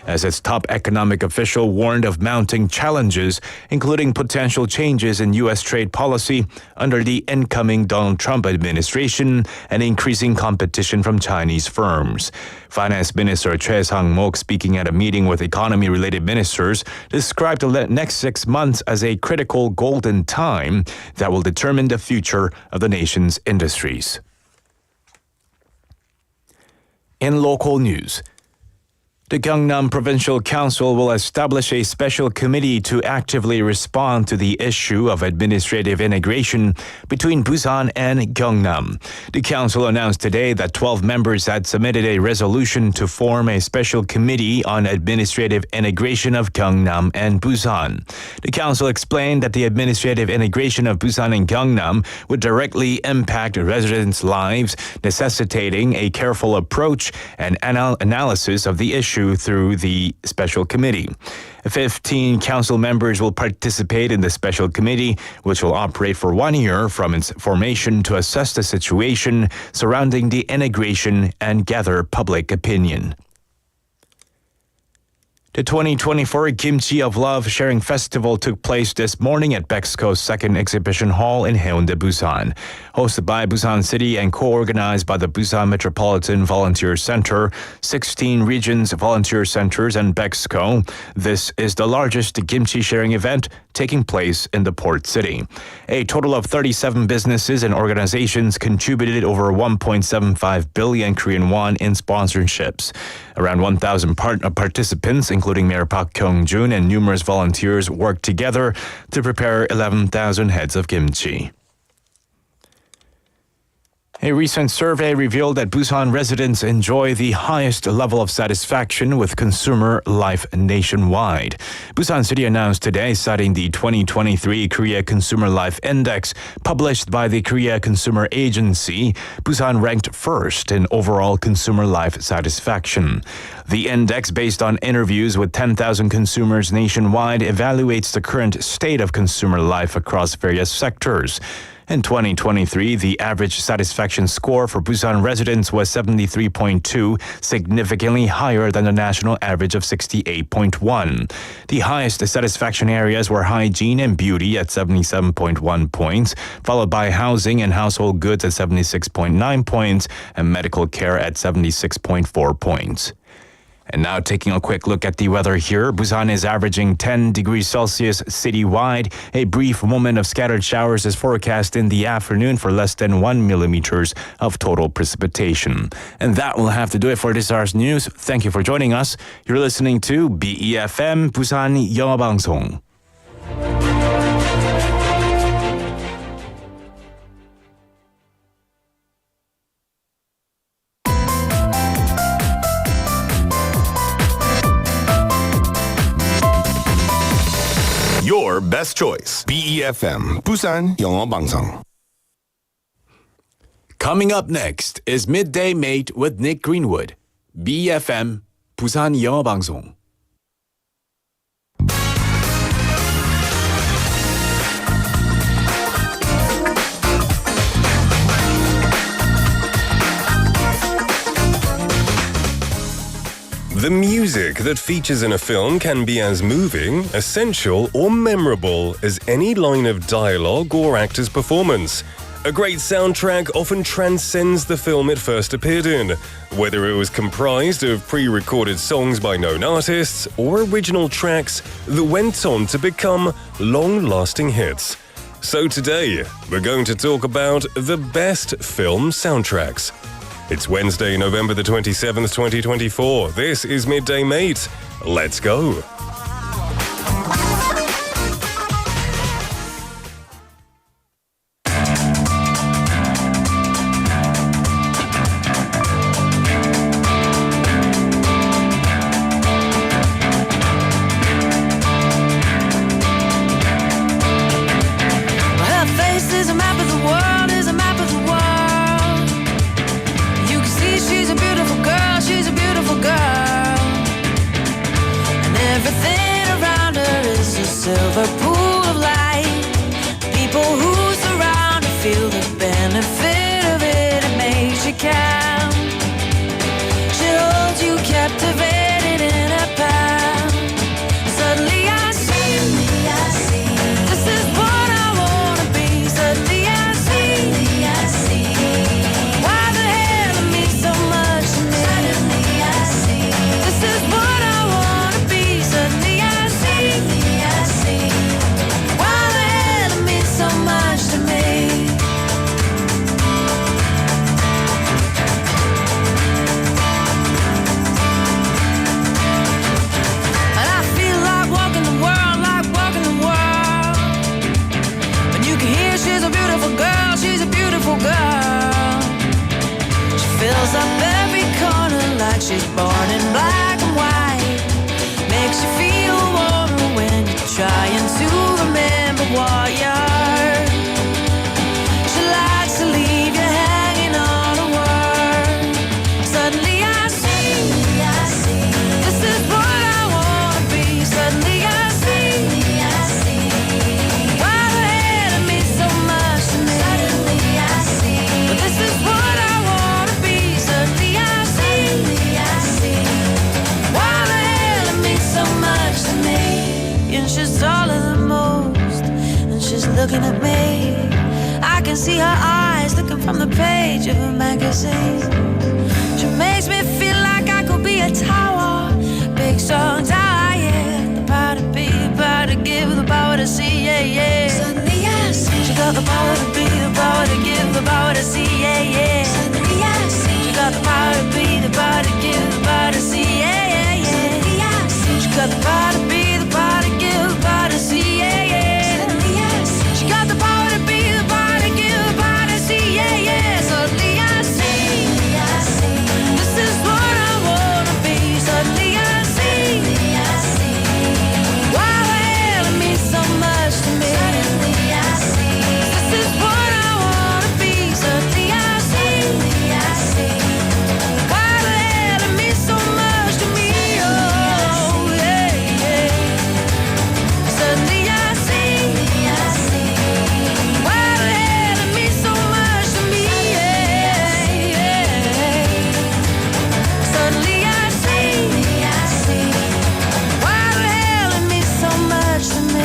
as its top economic official warned of mounting challenges, including potential changes in U.S. trade policy under the incoming Donald Trump administration and increasing competition from Chinese firms. Finance Minister Choi Sang-mok, speaking at a meeting with economy-related ministers, described the next 6 months as a critical golden time that will determine the future of the nation's industries. In local news, the Gyeongnam Provincial Council will establish a special committee to actively respond to the issue of administrative integration between Busan and Gyeongnam. The council announced today that 12 members had submitted a resolution to form a special committee on administrative integration of Gyeongnam and Busan. The council explained that the administrative integration of Busan and Gyeongnam would directly impact residents' lives, necessitating a careful approach and analysis of the issue through the special committee. 15 council members will participate in the special committee, which will operate for 1 year from its formation to assess the situation surrounding the integration and gather public opinion. The 2024 Kimchi of Love Sharing Festival took place this morning at Bexco's second exhibition hall in Haeundae, Busan. Hosted by Busan City and co-organized by the Busan Metropolitan Volunteer Center, 16 regions volunteer centers, and Bexco, this is the largest kimchi sharing event taking place in the port city. A total of 37 businesses and organizations contributed over 1.75 billion Korean won in sponsorships. Around 1,000 participants, including Mayor Park Kyung-jun and numerous volunteers, worked together to prepare 11,000 heads of kimchi. A recent survey revealed that Busan residents enjoy the highest level of satisfaction with consumer life nationwide. Busan City announced today, citing the 2023 Korea Consumer Life Index published by the Korea Consumer Agency, Busan ranked first in overall consumer life satisfaction. The index, based on interviews with 10,000 consumers nationwide, evaluates the current state of consumer life across various sectors. In 2023, the average satisfaction score for Busan residents was 73.2, significantly higher than the national average of 68.1. The highest satisfaction areas were hygiene and beauty at 77.1 points, followed by housing and household goods at 76.9 points, and medical care at 76.4 points. And now taking a quick look at the weather here. Busan is averaging 10 degrees Celsius citywide. A brief moment of scattered showers is forecast in the afternoon for less than 1 millimeters of total precipitation. And that will have to do it for this hour's news. Thank you for joining us. You're listening to BEFM 부산영어방송. Your best choice. BEFM 부산영어방송. Coming up next is Midday Mate with Nick Greenwood. BEFM 부산영어방송. The music that features in a film can be as moving, essential, or memorable as any line of dialogue or actor's performance. A great soundtrack often transcends the film it first appeared in, whether it was comprised of pre-recorded songs by known artists or original tracks that went on to become long-lasting hits. So today, we're going to talk about the best film soundtracks. It's Wednesday, November the 27th, 2024. This is Midday Mate. Let's go. Silver pool of light. People who surround her feel the benefit of it. It makes you count. She holds you captivated in her power. looking at me. I can see her eyes looking from the page of a magazine. She makes me feel like I could be a tower, big strong tower, yeah. The power to be, the power to give, the power to see, yeah, yeah. Suddenly I see she got the power to be, the power to give, the power to see, yeah, yeah. Suddenly I see she got the power to be, the power to give, the power to see, yeah, yeah, yeah. Suddenly I see she got the power to be, the power to give, the power to see, yeah, yeah. Suddenly I see she got the power to be, the power to give, the power to see, yeah, yeah. Suddenly I see this is what I wanna be. Suddenly I see why the hell it means so much to me. Suddenly I see this is what I wanna be. Suddenly I see why the hell it means so much to me. Oh yeah, yeah. Suddenly I see why the hell it means so much to me. Yeah, yeah. Suddenly I see why the hell it means so much to me.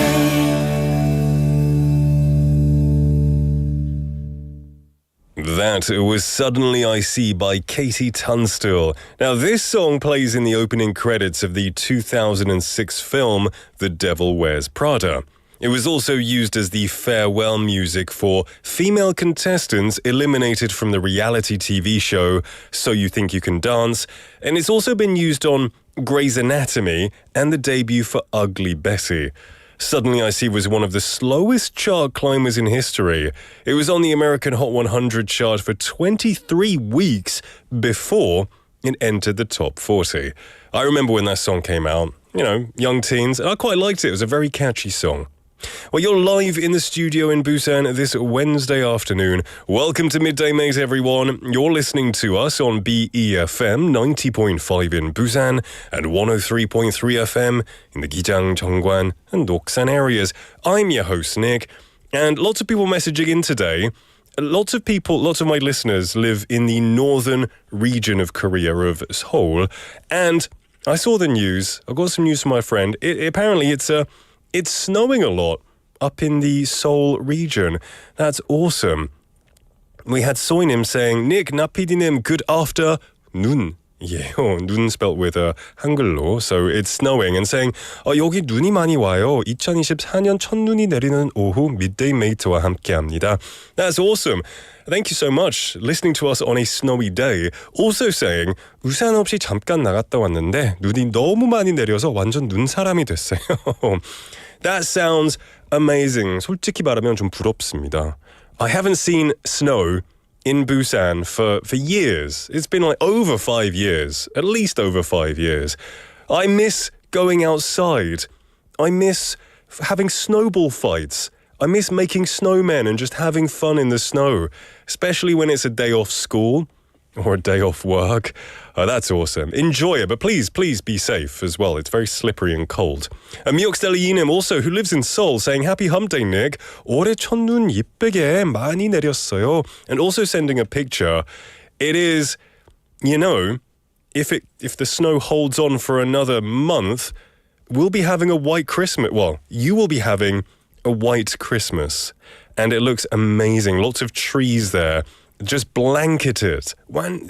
That was Suddenly I See by Katie Tunstall. Now, this song plays in the opening credits of the 2006 film The Devil Wears Prada. It was also used as the farewell music for female contestants eliminated from the reality TV show So You Think You Can Dance, and it's also been used on Grey's Anatomy and the debut for Ugly Betty. Suddenly I See was one of the slowest chart climbers in history. It was on the American Hot 100 chart for 23 weeks before it entered the top 40. I remember when that song came out, young teens, and I quite liked it. It was a very catchy song. Well, you're live in the studio in Busan this Wednesday afternoon. Welcome to Midday Mate, everyone. You're listening to us on BEFM 90.5 in Busan and 103.3 FM in the Gijang, Jeongwan and Doksan areas. I'm your host, Nick, and lots of people messaging in today. Lots of my listeners live in the northern region of Korea, of Seoul, and I saw the news. I got some news from my friend. Apparently, it's snowing a lot up in the Seoul region. That's awesome. We had Soinim saying, Nick, 나피디님, good afternoon. Yeah, 눈 spelt with 한글로, so it's snowing, and saying, 여기 눈이 많이 와요. 2024년 첫눈이 내리는 오후 Midday Mate와 함께합니다. That's awesome. Thank you so much. Listening to us on a snowy day. Also saying, 우산 없이 잠깐 나갔다 왔는데 눈이 너무 많이 내려서 완전 눈사람이 됐어요. That sounds amazing. 솔직히 말하면 좀 부럽습니다. I haven't seen snow in Busan for years. It's been like over 5 years, at least over 5 years. I miss going outside. I miss having snowball fights. I miss making snowmen and just having fun in the snow, especially when it's a day off school or a day off work. That's awesome. Enjoy it, but please be safe as well. It's very slippery and cold. 미옥스텔리님 also, who lives in Seoul, saying, Happy Hump Day, Nick. 올해 첫눈 이쁘게 많이 내렸어요. And also sending a picture. It is, if the snow holds on for another month, we'll be having a white Christmas. Well, you will be having a white Christmas. And it looks amazing. Lots of trees there. Just blanketed,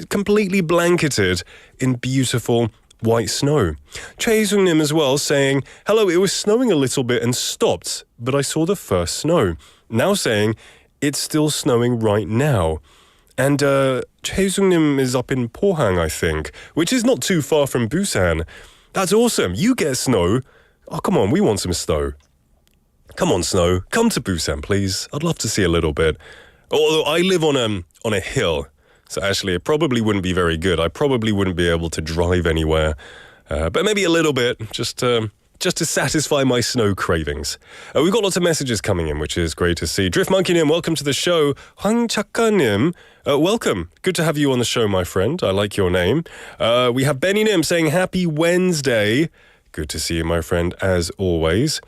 completely blanketed in beautiful white snow. Choi Sung-nim as well saying, hello, it was snowing a little bit and stopped, but I saw the first snow. Now saying, it's still snowing right now. And Choi Sung-nim is up in Pohang, I think, which is not too far from Busan. That's awesome. You get snow. Oh, come on, we want some snow. Come on, snow. Come to Busan, please. I'd love to see a little bit. Although I live on a hill, so actually it probably wouldn't be very good. I probably wouldn't be able to drive anywhere, but maybe a little bit, just to satisfy my snow cravings. We've got lots of messages coming in, which is great to see. Drift Monkey-nim, welcome to the show. Hwang Chaka-nim, welcome. Good to have you on the show, my friend. I like your name. We have Benny-nim saying Happy Wednesday. Good to see you, my friend, as always.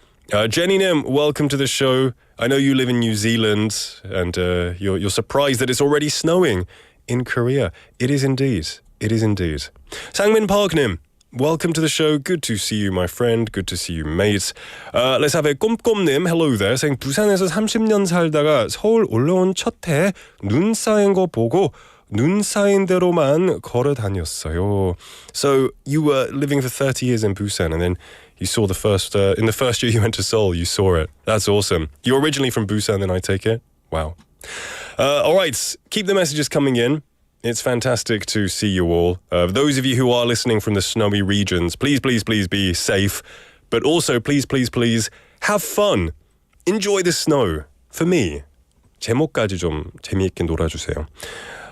Jenny-nim, welcome to the show. I know you live in New Zealand, and you're surprised that it's already snowing in Korea. It is indeed. It is indeed. Sangmin Park-nim, welcome to the show. Good to see you, my friend. Good to see you, mate. Let's have a 꼼꼼님, hello there, saying 부산에서 30년 살다가 서울 올라온 첫 해 눈 쌓인 거 보고 눈 쌓인 대로만 걸어 다녔어요. So you were living for 30 years in Busan and then you saw the first, in the first year you went to Seoul, you saw it. That's awesome. You're originally from Busan then, I take it? Wow. All right, keep the messages coming in. It's fantastic to see you all. Those of you who are listening from the snowy regions, please, please, please be safe. But also, please, please, please, have fun. Enjoy the snow. For me, 제목까지 좀 재미있게 놀아주세요.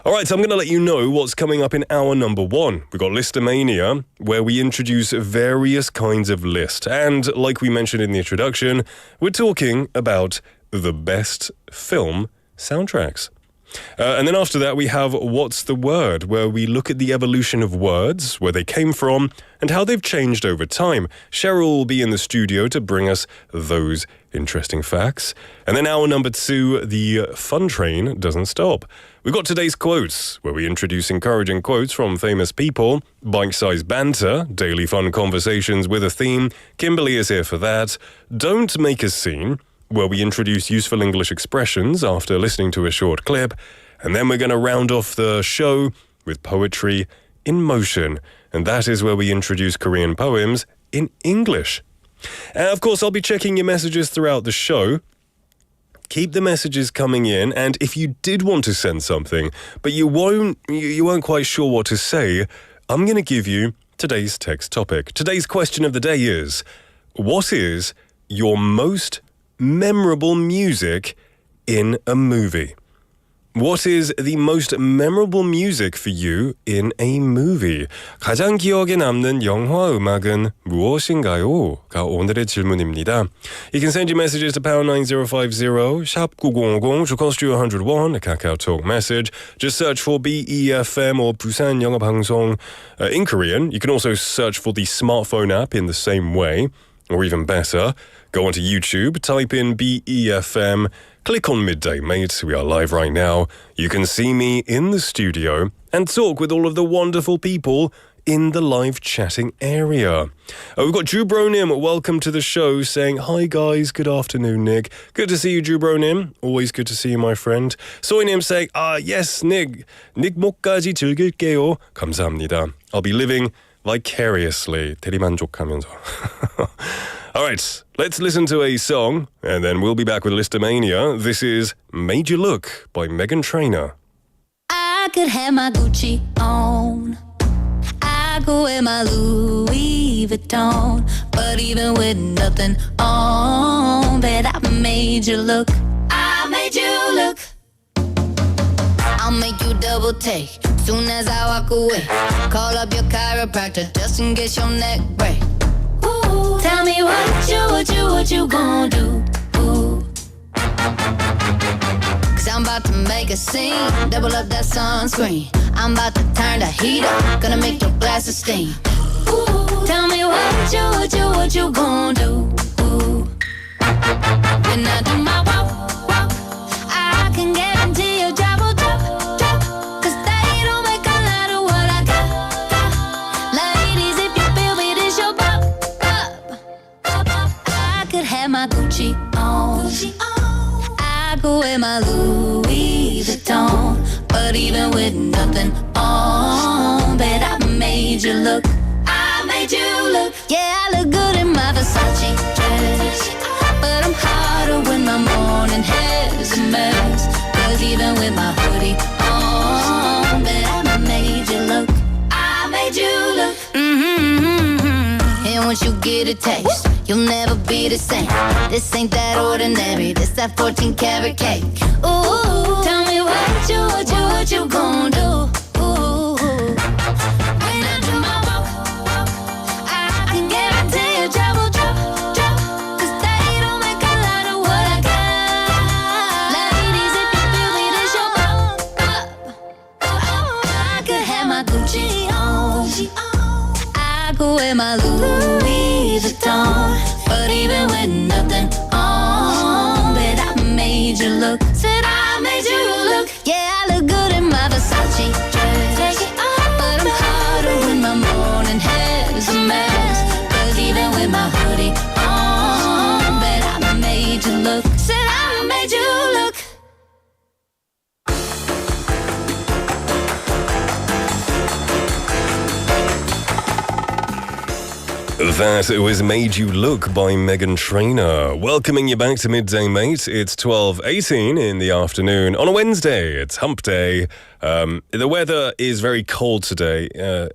All right, so I'm going to let you know what's coming up in hour number 1. We've got Listomania, where we introduce various kinds of list. And like we mentioned in the introduction, we're talking about the best film soundtracks. And then after that, we have What's the Word, where we look at the evolution of words, where they came from, and how they've changed over time. Cheryl will be in the studio to bring us those interesting facts. And then hour number 2, the fun train doesn't stop. We've got today's quotes, where we introduce encouraging quotes from famous people, bite-sized banter, daily fun conversations with a theme. Kimberly is here for that. Don't make a scene, where we introduce useful English expressions after listening to a short clip. And then we're going to round off the show with poetry in motion. And that is where we introduce Korean poems in English. And of course, I'll be checking your messages throughout the show. Keep the messages coming in. And if you did want to send something, but you weren't quite sure what to say, I'm going to give you today's text topic. Today's question of the day is, what is your most memorable music in a movie? What is the most memorable music for you in a movie? 가장 기억에 남는 영화 음악은 무엇인가요? 가 오늘의 질문입니다. You can send your messages to pound 9050, 샵 9050, should cost you 101, a Kakao Talk message. Just search for BEFM or 부산영어방송 in Korean. You can also search for the smartphone app in the same way. Or even better, go onto YouTube, type in BEFM, click on Midday Mate. We are live right now. You can see me in the studio and talk with all of the wonderful people in the live chatting area. We've got Drew Bronim, welcome to the show, saying, hi guys, good afternoon, Nick. Good to see you, Drew Bronim. Always good to see you, my friend. Soynim saying, yes, Nick. Nick 목까지 즐길게요. 감사합니다. I'll be living vicariously. 대리만족하면서. All right, let's listen to a song, and then we'll be back with Listomania. This is Made You Look by Meghan Trainor. I could have my Gucci on. I could wear my Louis Vuitton. But even with nothing on, bet I made you look. I made you look. I'll make you double take soon as I walk away. Call up your chiropractor just in case your neck break. Ooh, tell me what you gonna do? Ooh. Cause I'm about to make a scene, double up that sunscreen. I'm about to turn the heat up, gonna make your glasses steam. Ooh, tell me what you gonna do? Ooh. When I do my walk, I can guarantee you drop. Cause they don't make a lot of what I got. Ladies, if you feel me, this your bop. I could have my Gucci on. I could wear my Louis Vuitton. But even with nothing on, bet I made you look. I made you look. Yeah, I look good in my Versace dress. But I'm hotter when my morning hair's a mess. Cause even with my hoodie on, bet I made you look. I made you look. And once you get a taste, you'll never be the same. This ain't that ordinary, this that 14 karat cake. Ooh, tell me what you gonna do? Ooh, when I do my walk, I can guarantee you trouble. Cause they don't make a lot of what I got. Ladies, if you feel me, this your bop. I could have my Gucci on. I could wear my Louis Vuitton. But even with nothing on, bet I made you look. Said I made you look. Yeah, I look good in my Versace dress. That was Made You Look by Meghan Trainor. Welcoming you back to Midday Mate. It's 12:18 in the afternoon on a Wednesday. It's hump day. The weather is very cold today.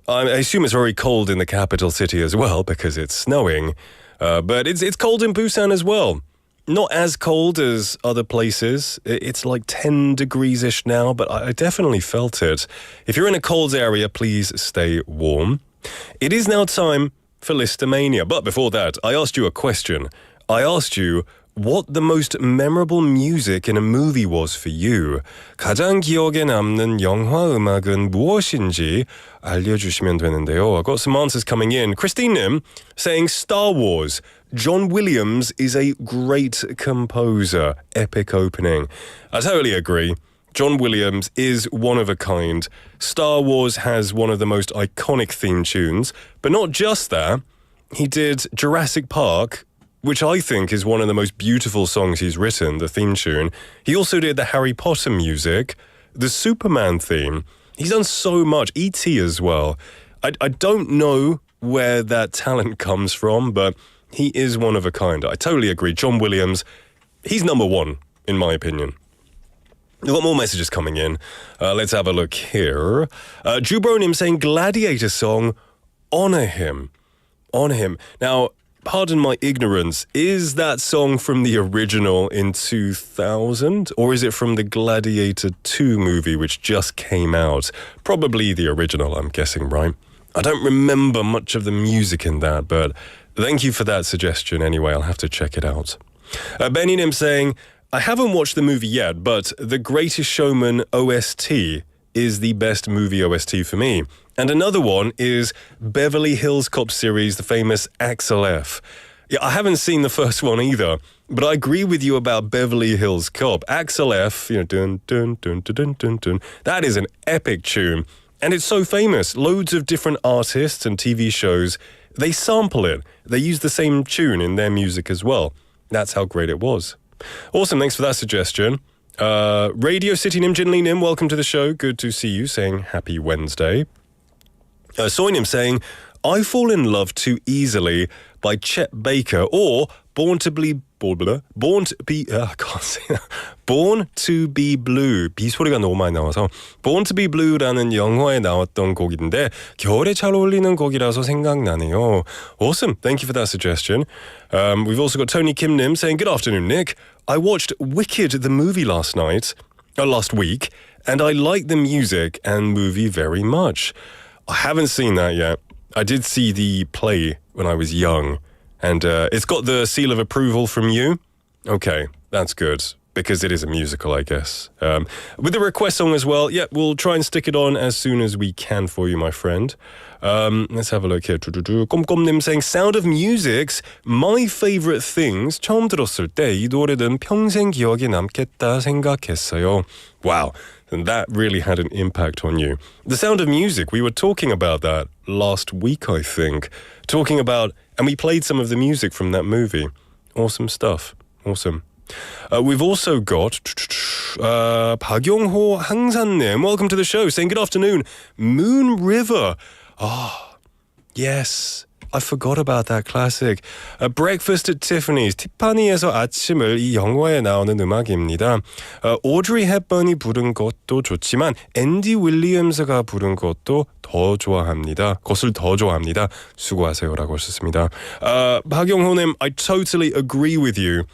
I assume it's very cold in the capital city as well because it's snowing. But it's cold in Busan as well. Not as cold as other places. It's like 10 degrees-ish now, but I definitely felt it. If you're in a cold area, please stay warm. It is now time for Mania. But before that, I asked you a question. I asked you what the most memorable music in a movie was for you. 가장 기억에 남는 영화 음악은 무엇인지 알려주시면 되는데요. I've got some answers coming in. Christine Nim saying Star Wars. John Williams is a great composer. Epic opening. I totally agree. John Williams is one of a kind. Star Wars has one of the most iconic theme tunes, but not just that. He did Jurassic Park, which I think is one of the most beautiful songs he's written, the theme tune. He also did the Harry Potter music, the Superman theme. He's done so much. E.T. as well. I don't know where that talent comes from, but he is one of a kind. I totally agree. John Williams, he's number one, in my opinion. We've got more messages coming in. Let's have a look here. Drew Bronim saying Gladiator song, Honor Him. Honor Him. Now, pardon my ignorance, is that song from the original in 2000? Or is it from the Gladiator 2 movie which just came out? Probably the original, I'm guessing, right? I don't remember much of the music in that, but thank you for that suggestion anyway. I'll have to check it out. Benny Nim saying, I haven't watched the movie yet, but The Greatest Showman OST is the best movie OST for me. And another one is Beverly Hills Cop series, the famous Axel F. Yeah, I haven't seen the first one either, but I agree with you about Beverly Hills Cop. Axel F, dun, dun, dun, dun, dun, dun, dun. That is an epic tune. And it's so famous. Loads of different artists and TV shows, they sample it. They use the same tune in their music as well. That's how great it was. Awesome, thanks for that suggestion. Radio City Nim Jinli Nim, welcome to the show. Good to see you, saying happy Wednesday. Soy Nim saying, I Fall in Love Too Easily by Chet Baker or Born to Be Blue. Born to Be Blue. 비소리가 너무 많이 나와서 Born to Be Blue라는 영화에 나왔던 곡인데 겨울에 잘 어울리는 곡이라서 생각나네요. Awesome. Thank you for that suggestion. We've also got Tony Kim Nim saying, good afternoon, Nick. I watched Wicked the movie last week, and I like the music and movie very much. I haven't seen that yet. I did see the play when I was young, and it's got the seal of approval from you. Okay, that's good, because it is a musical, I guess. With the request song as well, yeah, we'll try and stick it on as soon as we can for you, my friend. Let's have a look here. 꼼꼼님 saying, Sound of Music's my favorite things. 처음 들었을 때 이 노래는 평생 기억에 남겠다 생각했어요. Wow. And that really had an impact on you. The Sound of Music, we were talking about that last week, I think. Talking about, and we played some of the music from that movie. Awesome stuff. Awesome. We've also got 박용호 항산님. Welcome to the show, saying good afternoon. Moon River. Ah, yes. I forgot about that classic. Breakfast at Tiffany's. 티파니에서 아침을 이 영화에 나오는 음악입니다. 오드리 헵번이 부른 것도 좋지만 앤디 윌리엄스가 부른 것도 더 좋아합니다. 수고하세요라고 하셨습니다. 박용호님, I totally agree with you.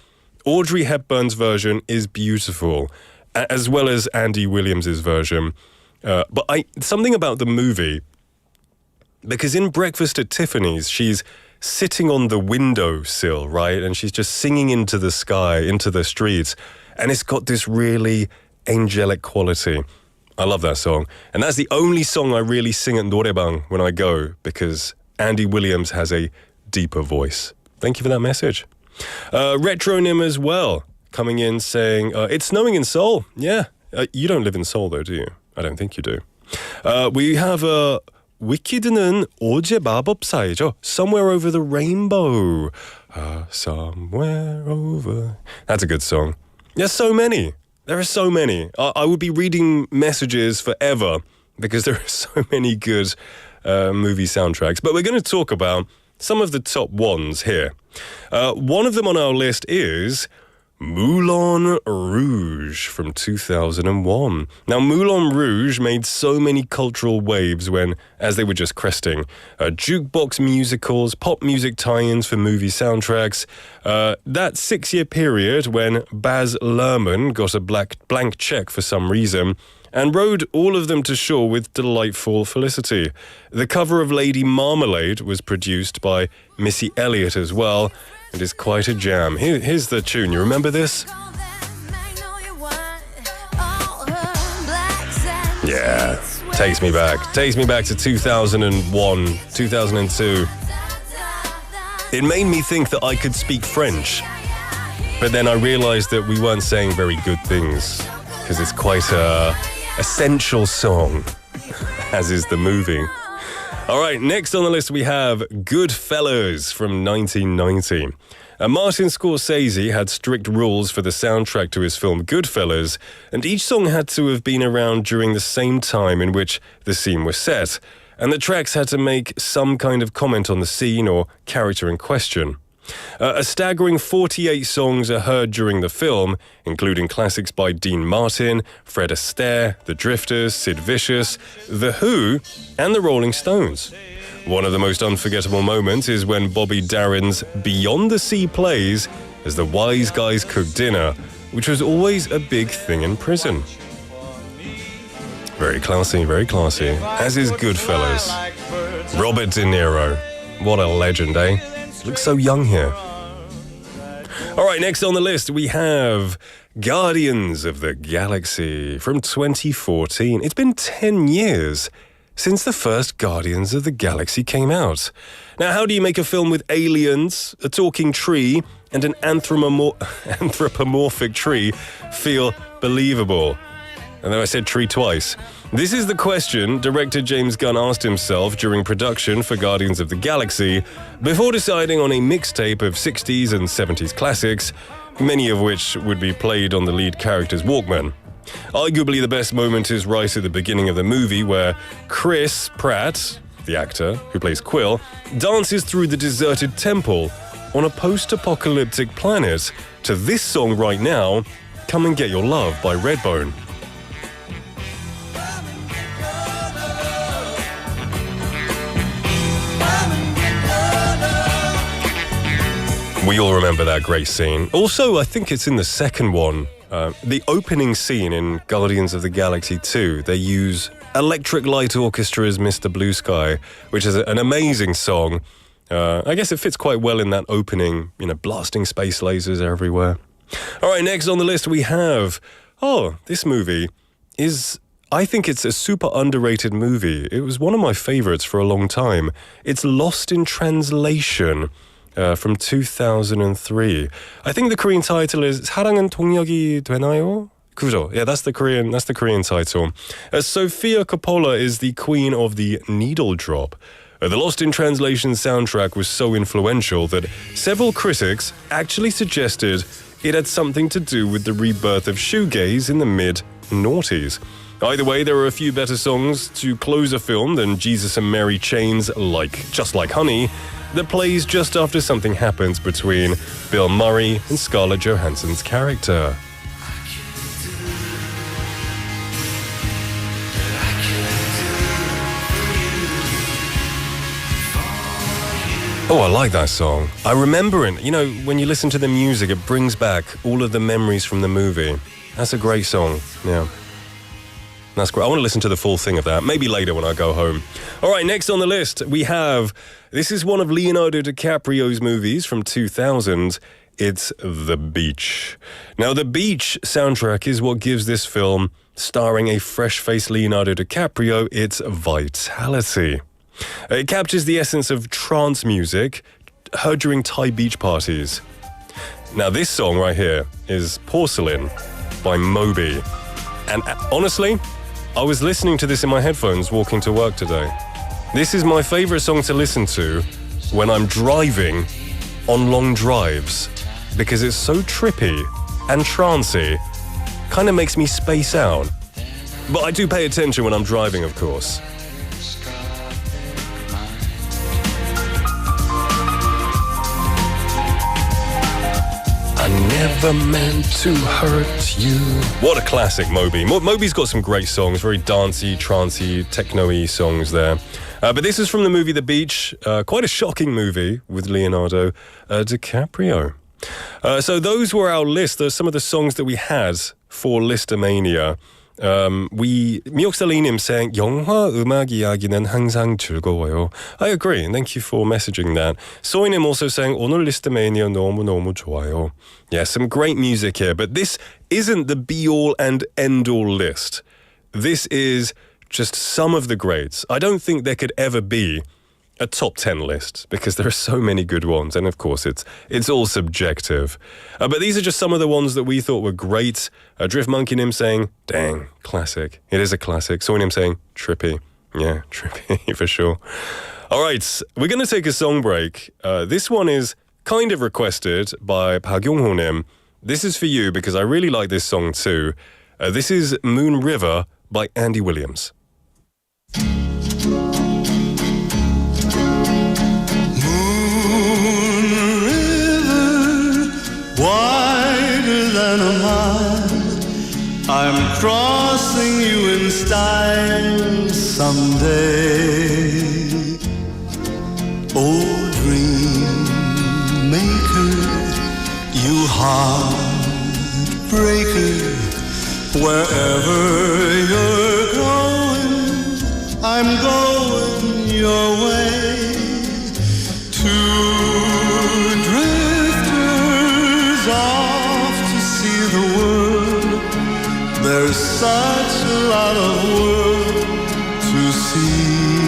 Audrey Hepburn's version is beautiful, as well as Andy Williams' version. But something about the movie, because in Breakfast at Tiffany's, she's sitting on the windowsill, right? And she's just singing into the sky, into the streets. And it's got this really angelic quality. I love that song. And that's the only song I really sing at 노래방 when I go, because Andy Williams has a deeper voice. Thank you for that message. Retronym as well, coming in saying, it's snowing in Seoul. Yeah. You don't live in Seoul though, do you? I don't think you do. We have 위키드는 어제 마법사이죠. Somewhere Over the Rainbow. Somewhere over. That's a good song. There's so many. There are so many. I would be reading messages forever because there are so many good movie soundtracks. But we're going to talk about some of the top ones here. One of them on our list is Moulin Rouge from 2001. Now, Moulin Rouge made so many cultural waves when, as they were just cresting, jukebox musicals, pop music tie-ins for movie soundtracks. That 6-year period when Baz Luhrmann got a blank check for some reason and rode all of them to shore with delightful felicity. The cover of Lady Marmalade was produced by Missy Elliott as well, and is quite a jam. Here's the tune. You remember this? Yeah, takes me back. Takes me back to 2001, 2002. It made me think that I could speak French, but then I realized that we weren't saying very good things, because it's quite a essential song, as is the movie. All right, next on the list we have Goodfellas from 1990. Martin Scorsese had strict rules for the soundtrack to his film Goodfellas, and each song had to have been around during the same time in which the scene was set, and the tracks had to make some kind of comment on the scene or character in question. A staggering 48 songs are heard during the film, including classics by Dean Martin, Fred Astaire, The Drifters, Sid Vicious, The Who, and the Rolling Stones. One of the most unforgettable moments is when Bobby Darin's Beyond the Sea plays as the wise guys cook dinner, which was always a big thing in prison. Very classy, as is Goodfellas. Robert De Niro. What a legend, eh? Looks so young here. All right, next on the list we have Guardians of the Galaxy from 2014. It's been 10 years since the first Guardians of the Galaxy came out. Now, how do you make a film with aliens, a talking tree, and an anthropomorphic tree feel believable? And then I said tree twice. This is the question director James Gunn asked himself during production for Guardians of the Galaxy before deciding on a mixtape of 60s and 70s classics, many of which would be played on the lead character's Walkman. Arguably the best moment is right at the beginning of the movie where Chris Pratt, the actor who plays Quill, dances through the deserted temple on a post-apocalyptic planet to this song right now, Come and Get Your Love by Redbone. We all remember that great scene. Also, I think it's in the second one. The opening scene in Guardians of the Galaxy 2, they use Electric Light Orchestra's Mr. Blue Sky, which is an amazing song. I guess it fits quite well in that opening, blasting space lasers everywhere. All right, next on the list we have, this movie is, I think it's a super underrated movie. It was one of my favorites for a long time. It's Lost in Translation. From 2003. I think the Korean title is 사랑은 동력이 되나요? 그죠? Yeah, that's the Korean title. Sofia Coppola is the queen of the needle drop. The Lost in Translation soundtrack was so influential that several critics actually suggested it had something to do with the rebirth of shoegaze in the mid-noughties. Either way, there are a few better songs to close a film than Jesus and Mary Chain's Just Like Honey, that plays just after something happens between Bill Murray and Scarlett Johansson's character. Oh, I like that song. I remember it. When you listen to the music, it brings back all of the memories from the movie. That's a great song, yeah. That's great. I want to listen to the full thing of that, maybe later when I go home. All right, next on the list, we have, this is one of Leonardo DiCaprio's movies from 2000. It's The Beach. Now, The Beach soundtrack is what gives this film, starring a fresh-faced Leonardo DiCaprio, its vitality. It captures the essence of trance music heard during Thai beach parties. Now, this song right here is Porcelain by Moby. And honestly, I was listening to this in my headphones walking to work today. This is my favorite song to listen to when I'm driving on long drives because it's so trippy and trancey, kind of makes me space out. But I do pay attention when I'm driving, of course. never meant to hurt you. What a classic, Moby. Moby's got some great songs, very dancey, trancey, techno-y songs there. But this is from the movie The Beach, quite a shocking movie with Leonardo DiCaprio. So those were our list. Those are some of the songs that we had for Listomania. 미옥살리님 saying 영화 음악 이야기는 항상 즐거워요. I agree. Thank you for messaging that. 소희님 also saying 오늘 리스트메니아 너무너무 좋아요. Yeah, some great music here, but this isn't the be-all and end-all list. This is just some of the greats. I don't think there could ever be a top 10 list because there are so many good ones, and of course it's all subjective. But these are just some of the ones that we thought were great. Drift Monkey Nim saying, dang, classic. It is a classic. Soy Nim saying, trippy. Yeah, trippy for sure. All right, we're going to take a song break. This one is kind of requested by Park Yong-ho Nim. This is for you because I really like this song too. This is Moon River by Andy Williams. Wider than a mile, I'm crossing you in style someday. Oh, dream maker, you heartbreaker, wherever you're going, I'm going your way. There's such a lot of world to see.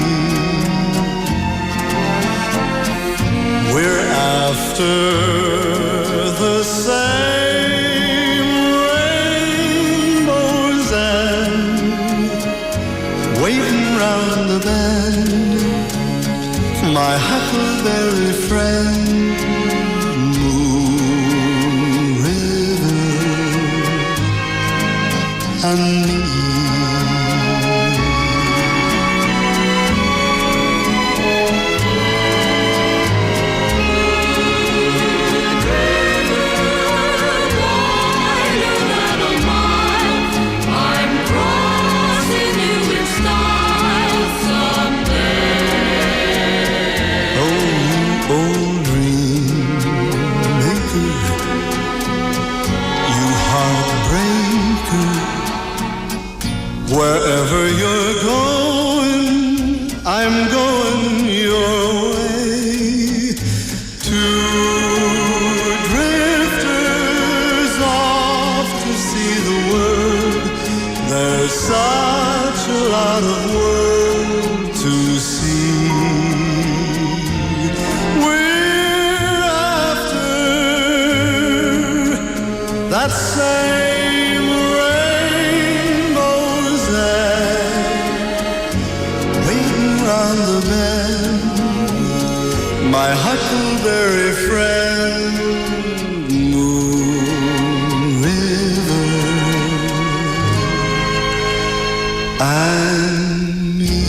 We're after the same rainbow's end, waiting round the bend, my huckleberry friend. And me. Wherever you're going, I'm going your way. Two drifters off to see the world. There's such a lot of world to see. We're after that same my huckleberry friend, Moon River, and me.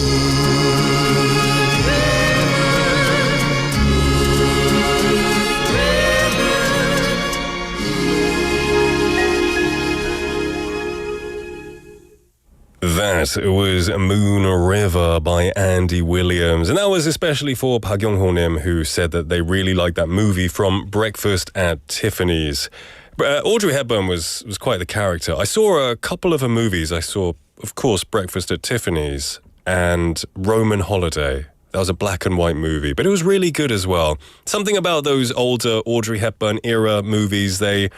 That was Moon River by Andy Williams. And that was especially for Park Yong-ho Nim, who said that they really liked that movie from Breakfast at Tiffany's. Audrey Hepburn was quite the character. I saw a couple of her movies. I saw, of course, Breakfast at Tiffany's and Roman Holiday. That was a black and white movie, but it was really good as well. Something about those older Audrey Hepburn era movies, they've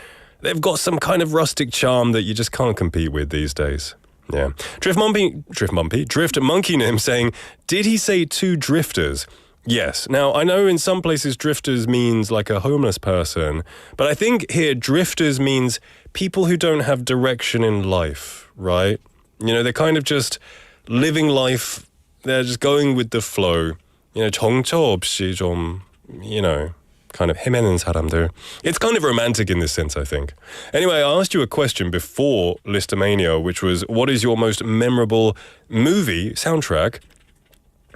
got some kind of rustic charm that you just can't compete with these days. Yeah. Drift Monkey Nim saying, did he say two drifters? Yes. Now, I know in some places drifters means like a homeless person, but I think here drifters means people who don't have direction in life, right? You know, they're kind of just living life, they're just going with the flow. You know, 정처 없이 좀, you know, kind of 헤매는 사람들. It's kind of romantic in this sense, I think. Anyway, I asked you a question before Listomania, which was, what is your most memorable movie soundtrack?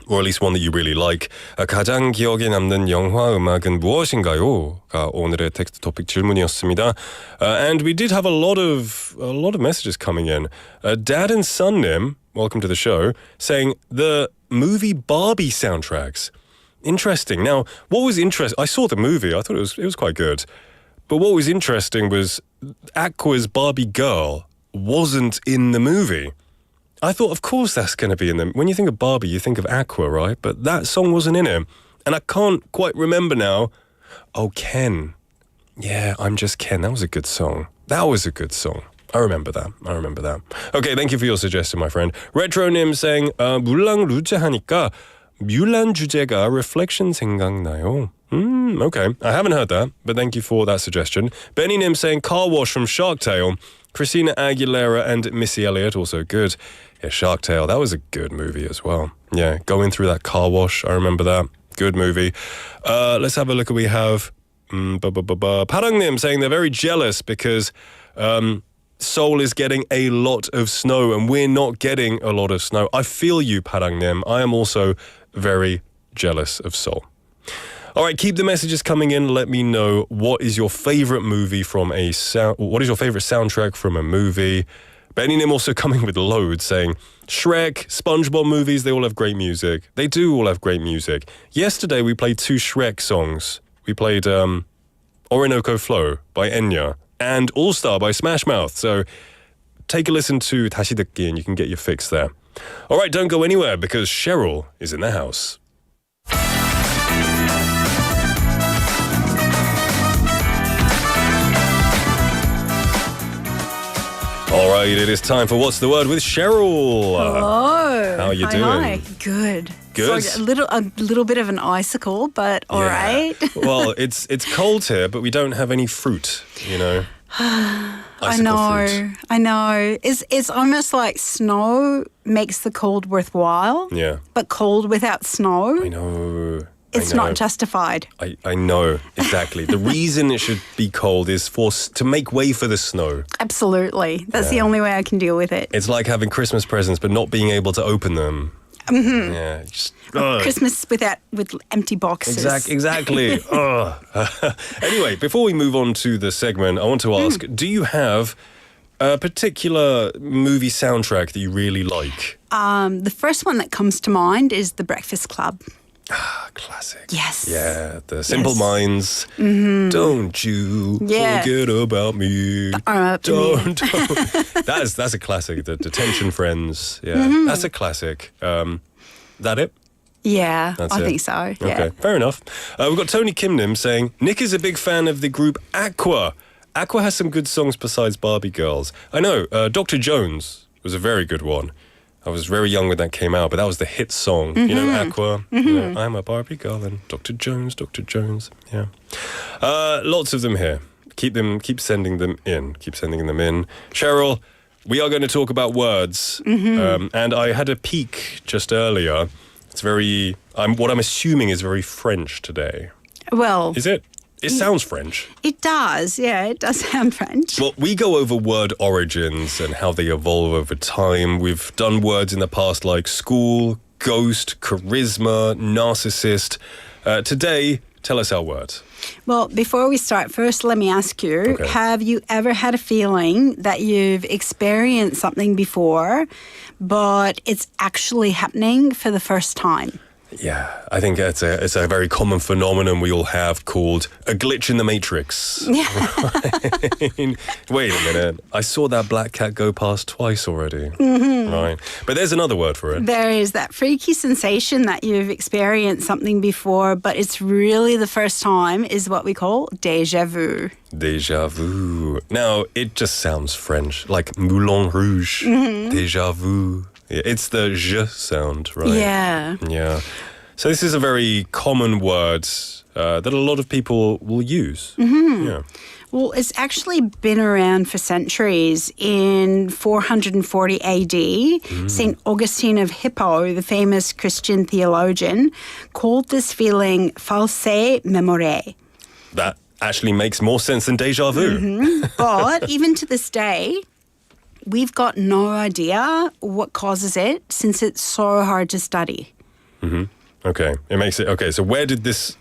or at least one that you really like. 가장 기억에 남는 영화 음악은 무엇인가요?가 오늘의 텍스트 토픽 질문이었습니다. And we did have a lot of messages coming in. Dad and Sonnim, welcome to the show, saying the movie Barbie soundtracks. Interesting. Now, what was interesting? I saw the movie. I thought it was quite good. But what was interesting was Aqua's Barbie girl wasn't in the movie. I thought, of course that's going to be in them. When you think of Barbie, you think of Aqua, right? But that song wasn't in it. And I can't quite remember now. Oh, Ken. Yeah, I'm Just Ken. That was a good song. I remember that. Okay, thank you for your suggestion, my friend. Retronim saying, 물랑 루제 하니까 뮬란 주제가 reflection 생각나요. Okay, I haven't heard that, but thank you for that suggestion. Benny Nim saying Car Wash from Shark Tale. Christina Aguilera and Missy Elliott, also good. Yeah, Shark Tale, that was a good movie as well. Yeah, going through that car wash, I remember that. Good movie. Let's have a look at what we have. Parangnim saying they're very jealous because Seoul is getting a lot of snow and we're not getting a lot of snow. I feel you, Parangnim. I am also very jealous of Seoul. All right, keep the messages coming in. Let me know what is your favorite movie from what is your favorite soundtrack from a movie. Benny Nim also coming with loads saying Shrek, SpongeBob movies, they all have great music. They do all have great music. Yesterday we played 2 Shrek songs. We played Orinoco Flow by Enya and All Star by Smash Mouth. So take a listen to 다시 듣기 and you can get your fix there. All right, don't go anywhere because Cheryl is in the house. All right, it is time for What's the Word with Cheryl. Hello. How are you doing? Hi. Good. Good. It's like a little bit of an icicle, but all right. Well, it's cold here, but we don't have any fruit, you know. I know. It's almost like snow makes the cold worthwhile. Yeah. But cold without snow, I know. it's not justified. I know, exactly. The reason it should be cold is to make way for the snow. Absolutely. That's the only way I can deal with it. It's like having Christmas presents but not being able to open them. Mm-hmm. Yeah, just Christmas with empty boxes. Exactly. Anyway, before we move on to the segment, I want to ask, do you have a particular movie soundtrack that you really like? The first one that comes to mind is The Breakfast Club. Classic. Yes. Yeah, the Simple Minds. Mm-hmm. Don't you forget about me. Don't. That's a classic. The Detention Friends. Yeah, that's a classic. That it? Yeah, That's I it. think so. Yeah. Okay, fair enough. We've got Tony Kimnim saying, Nick is a big fan of the group Aqua. Aqua has some good songs besides Barbie Girls. I know, Dr. Jones was a very good one. I was very young when that came out, but that was the hit song. You know, Aqua. You know, I'm a Barbie girl and Dr. Jones. Yeah. Lots of them here. Keep sending them in. Cheryl, we are going to talk about words. And I had a peek just earlier. It's what I'm assuming is very French today. Well, Is it? It sounds French. it does. Yeah, it does sound French. Well, we go over word origins and how they evolve over time. We've done words in the past like school, ghost, charisma, narcissist. Today, tell us our word. Well, before we start, first let me ask you, have you ever had a feeling that you've experienced something before, but it's actually happening for the first time? Yeah, I think it's a very common phenomenon we all have called a glitch in the matrix. Wait a minute, I saw that black cat go past twice already. Right, but there's another word for it. There is that freaky sensation that you've experienced something before, but it's really the first time is what we call déjà vu. Deja vu. Now, it just sounds French, like Moulin Rouge. Deja vu. Yeah, it's the je sound, right? Yeah. So this is a very common word that a lot of people will use. Yeah. Well, it's actually been around for centuries. In 440 AD, St. Augustine of Hippo, the famous Christian theologian, called this feeling false mémoire. That actually makes more sense than deja vu. But even to this day, we've got no idea what causes it since it's so hard to study. Okay, it makes it okay. So where did this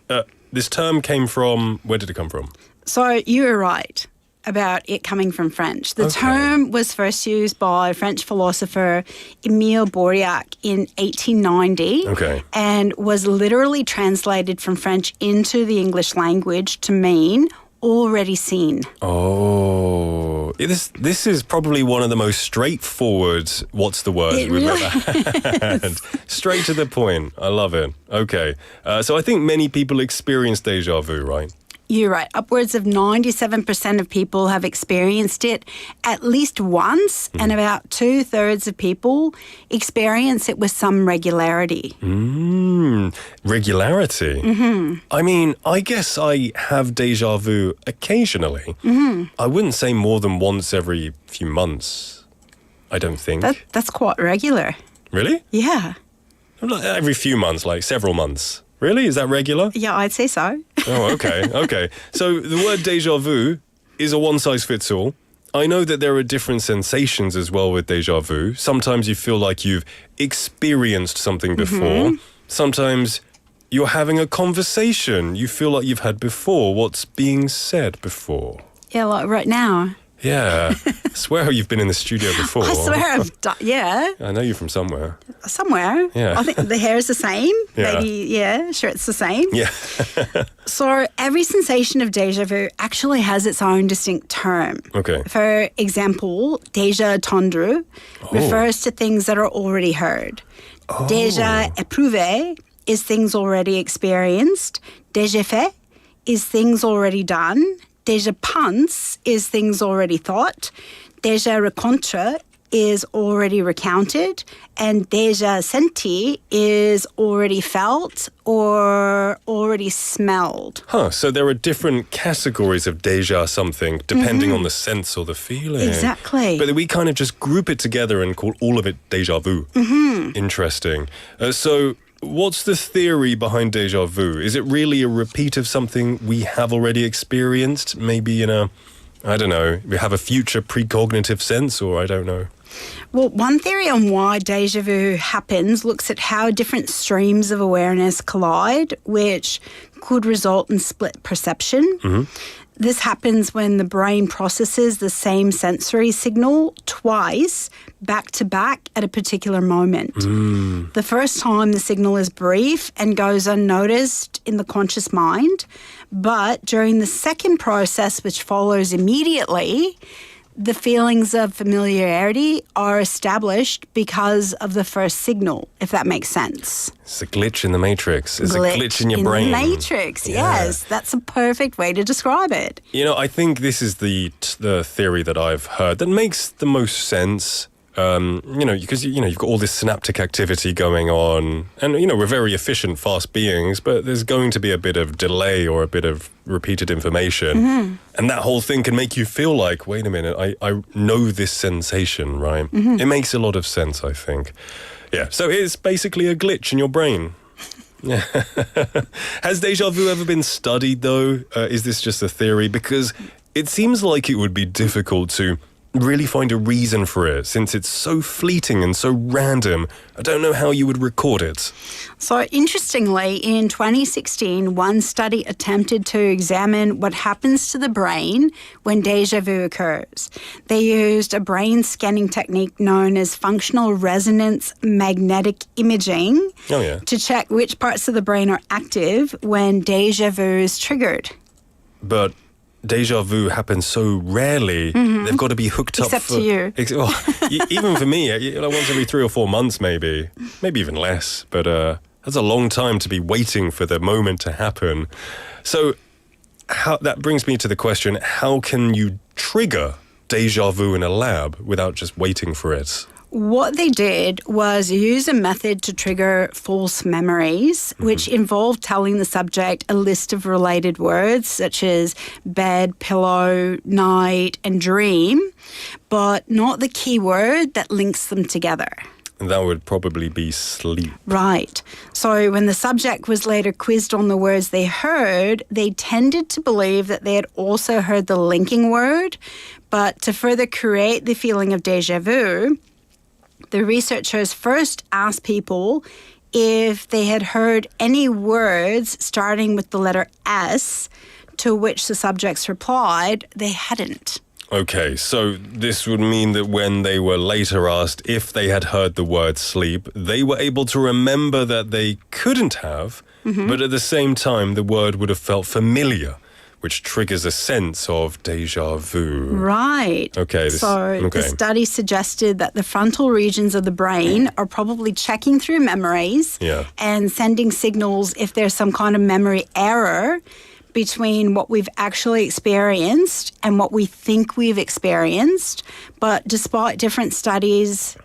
term came from? Where did it come from? So you were right about it coming from French. The term was first used by French philosopher Émile Bourdiac in 1890 and was literally translated from French into the English language to mean already seen. Oh, this is probably one of the most straightforward what's the word we've ever had. Straight to the point. I love it. Okay. So I think many people experience deja vu, right? You're right. Upwards of 97% of people have experienced it at least once, and about 2/3 of people experience it with some regularity. Regularity? I mean, I guess I have deja vu occasionally. I wouldn't say more than once every few months, I don't think. That's quite regular. Really? Yeah. Every few months, like several months. Really? Is that regular? Yeah, I'd say so. Oh, okay, okay. So the word deja vu is a one-size-fits-all. I know that there are different sensations as well with deja vu. Sometimes you feel like you've experienced something before. Sometimes you're having a conversation you feel like you've had before. What's being said before? Yeah, like right now. Yeah. I swear you've been in the studio before. I swear I've done, yeah. I know you from somewhere. Somewhere. Yeah. I think the hair is the same. Yeah. Maybe, yeah, sure it's the same. Yeah. So every sensation of deja vu actually has its own distinct term. Okay. For example, déjà entendu refers to things that are already heard. Déjà éprouvé is things already experienced. Déjà fait is things already done. Déjà pense is things already thought. Déjà raconte is already recounted. And déjà senti is already felt or already smelled. So there are different categories of deja something depending on the sense or the feeling. Exactly. But we kind of just group it together and call all of it deja vu. Interesting. So what's the theory behind deja vu? Is it really a repeat of something we have already experienced? Maybe in a, I don't know, we have a future precognitive sense, or I don't know. Well, one theory on why deja vu happens looks at how different streams of awareness collide, which could result in split perception. This happens when the brain processes the same sensory signal twice, back to back at a particular moment. The first time the signal is brief and goes unnoticed in the conscious mind, but during the second process, which follows immediately, the feelings of familiarity are established because of the first signal, if that makes sense. It's a glitch in the matrix. It's a glitch in your brain. In the matrix, yes. That's a perfect way to describe it. You know, I think this is the theory that I've heard that makes the most sense. You know, because, you know, you've got all this synaptic activity going on and, you know, we're very efficient, fast beings, but there's going to be a bit of delay or a bit of repeated information. And that whole thing can make you feel like, wait a minute, I know this sensation, right? It makes a lot of sense, I think. Yeah, so it's basically a glitch in your brain. Has deja vu ever been studied, though? Is this just a theory? Because it seems like it would be difficult to really find a reason for it, since it's so fleeting and so random. I don't know how you would record it. So interestingly, in 2016, one study attempted to examine what happens to the brain when deja vu occurs. They used a brain scanning technique known as functional resonance magnetic imaging to check which parts of the brain are active when deja vu is triggered. But deja vu happens so rarely, they've got to be hooked up. Except to you. Well, even for me, once every 3 or 4 months maybe even less. But that's a long time to be waiting for the moment to happen. So that brings me to the question, how can you trigger deja vu in a lab without just waiting for it? What they did was use a method to trigger false memories, which involved telling the subject a list of related words such as bed, pillow, night, and dream, but not the key word that links them together. And that would probably be sleep. Right. So when the subject was later quizzed on the words they heard, they tended to believe that they had also heard the linking word, but to further create the feeling of deja vu, the researchers first asked people if they had heard any words starting with the letter S, to which the subjects replied they hadn't. Okay, so this would mean that when they were later asked if they had heard the word sleep, they were able to remember that they couldn't have, but at the same time, the word would have felt familiar, which triggers a sense of deja vu. Right. Okay. The study suggested that the frontal regions of the brain are probably checking through memories and sending signals if there's some kind of memory error between what we've actually experienced and what we think we've experienced. But despite different studies,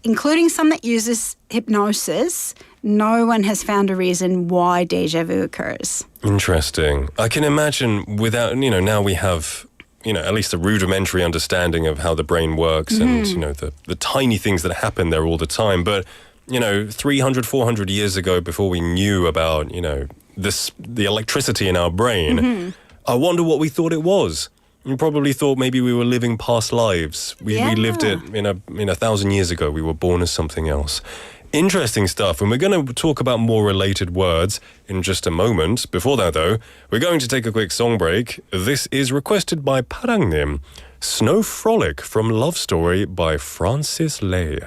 including some that uses hypnosis, no one has found a reason why deja vu occurs. Interesting. I can imagine without, now we have, at least a rudimentary understanding of how the brain works and, the tiny things that happen there all the time. But, 300, 400 years ago, before we knew about, the electricity in our brain, I wonder what we thought it was. We probably thought maybe we were living past lives. We lived it in 1,000 years ago. We were born as something else. Interesting stuff, and we're going to talk about more related words in just a moment. Before that, though, we're going to take a quick song break. This is requested by Parangnim, Snow Frolic from Love Story by Francis Lay.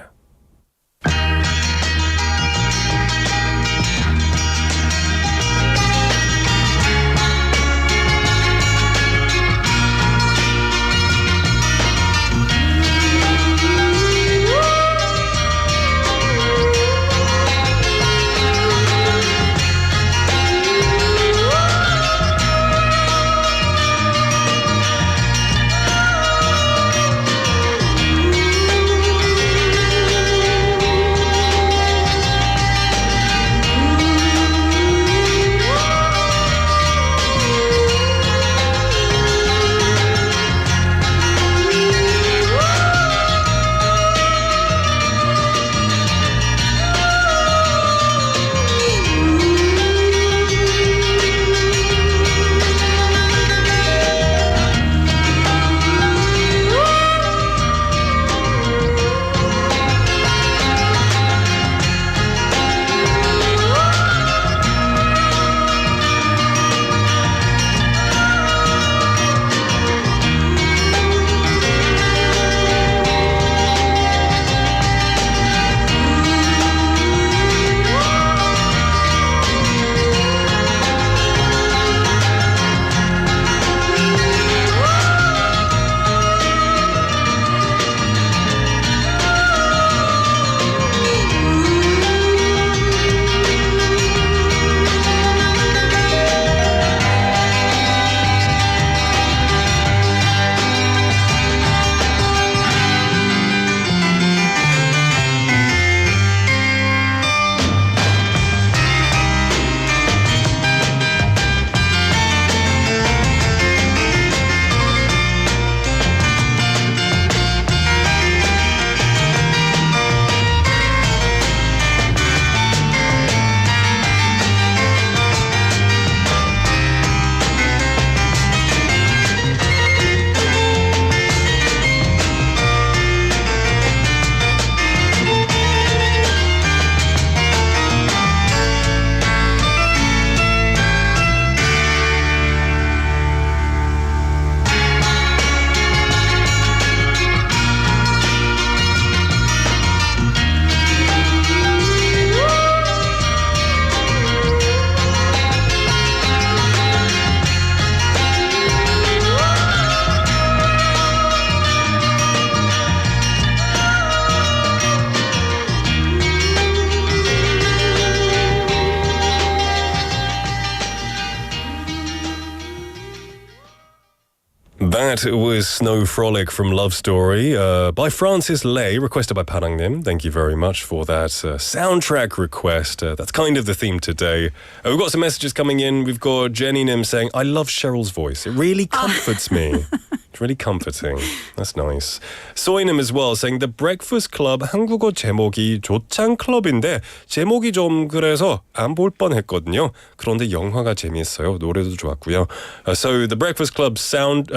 That was Snow Frolic from Love Story by Francis Lay, requested by Parangnim. Thank you very much for that soundtrack request. That's kind of the theme today. We've got some messages coming in. We've got Jenny Nim saying, I love Cheryl's voice. It really comforts me. It's really comforting. That's nice. Soinim as well saying The Breakfast Club 한국어 제목이 조찬 클럽인데 제목이 좀 그래서 안 볼 뻔했거든요. 그런데 영화가 재미있어요. 노래도 좋았고요. So The Breakfast Club sound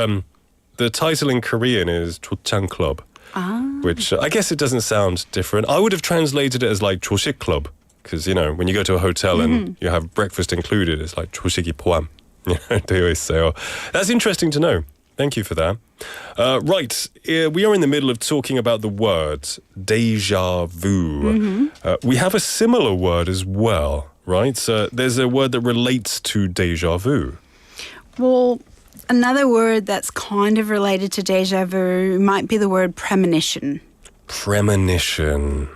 the title in Korean is 조찬 Club, which I guess it doesn't sound different. I would have translated it as like 조식 Club Because, when you go to a hotel and you have breakfast included, it's like 조식이 포함. 되어 있어요. That's interesting to know. Thank you for that. Right, we are in the middle of talking about the word deja vu. We have a similar word as well, right? So there's a word that relates to deja vu. Well, another word that's kind of related to deja vu might be the word premonition. Premonition.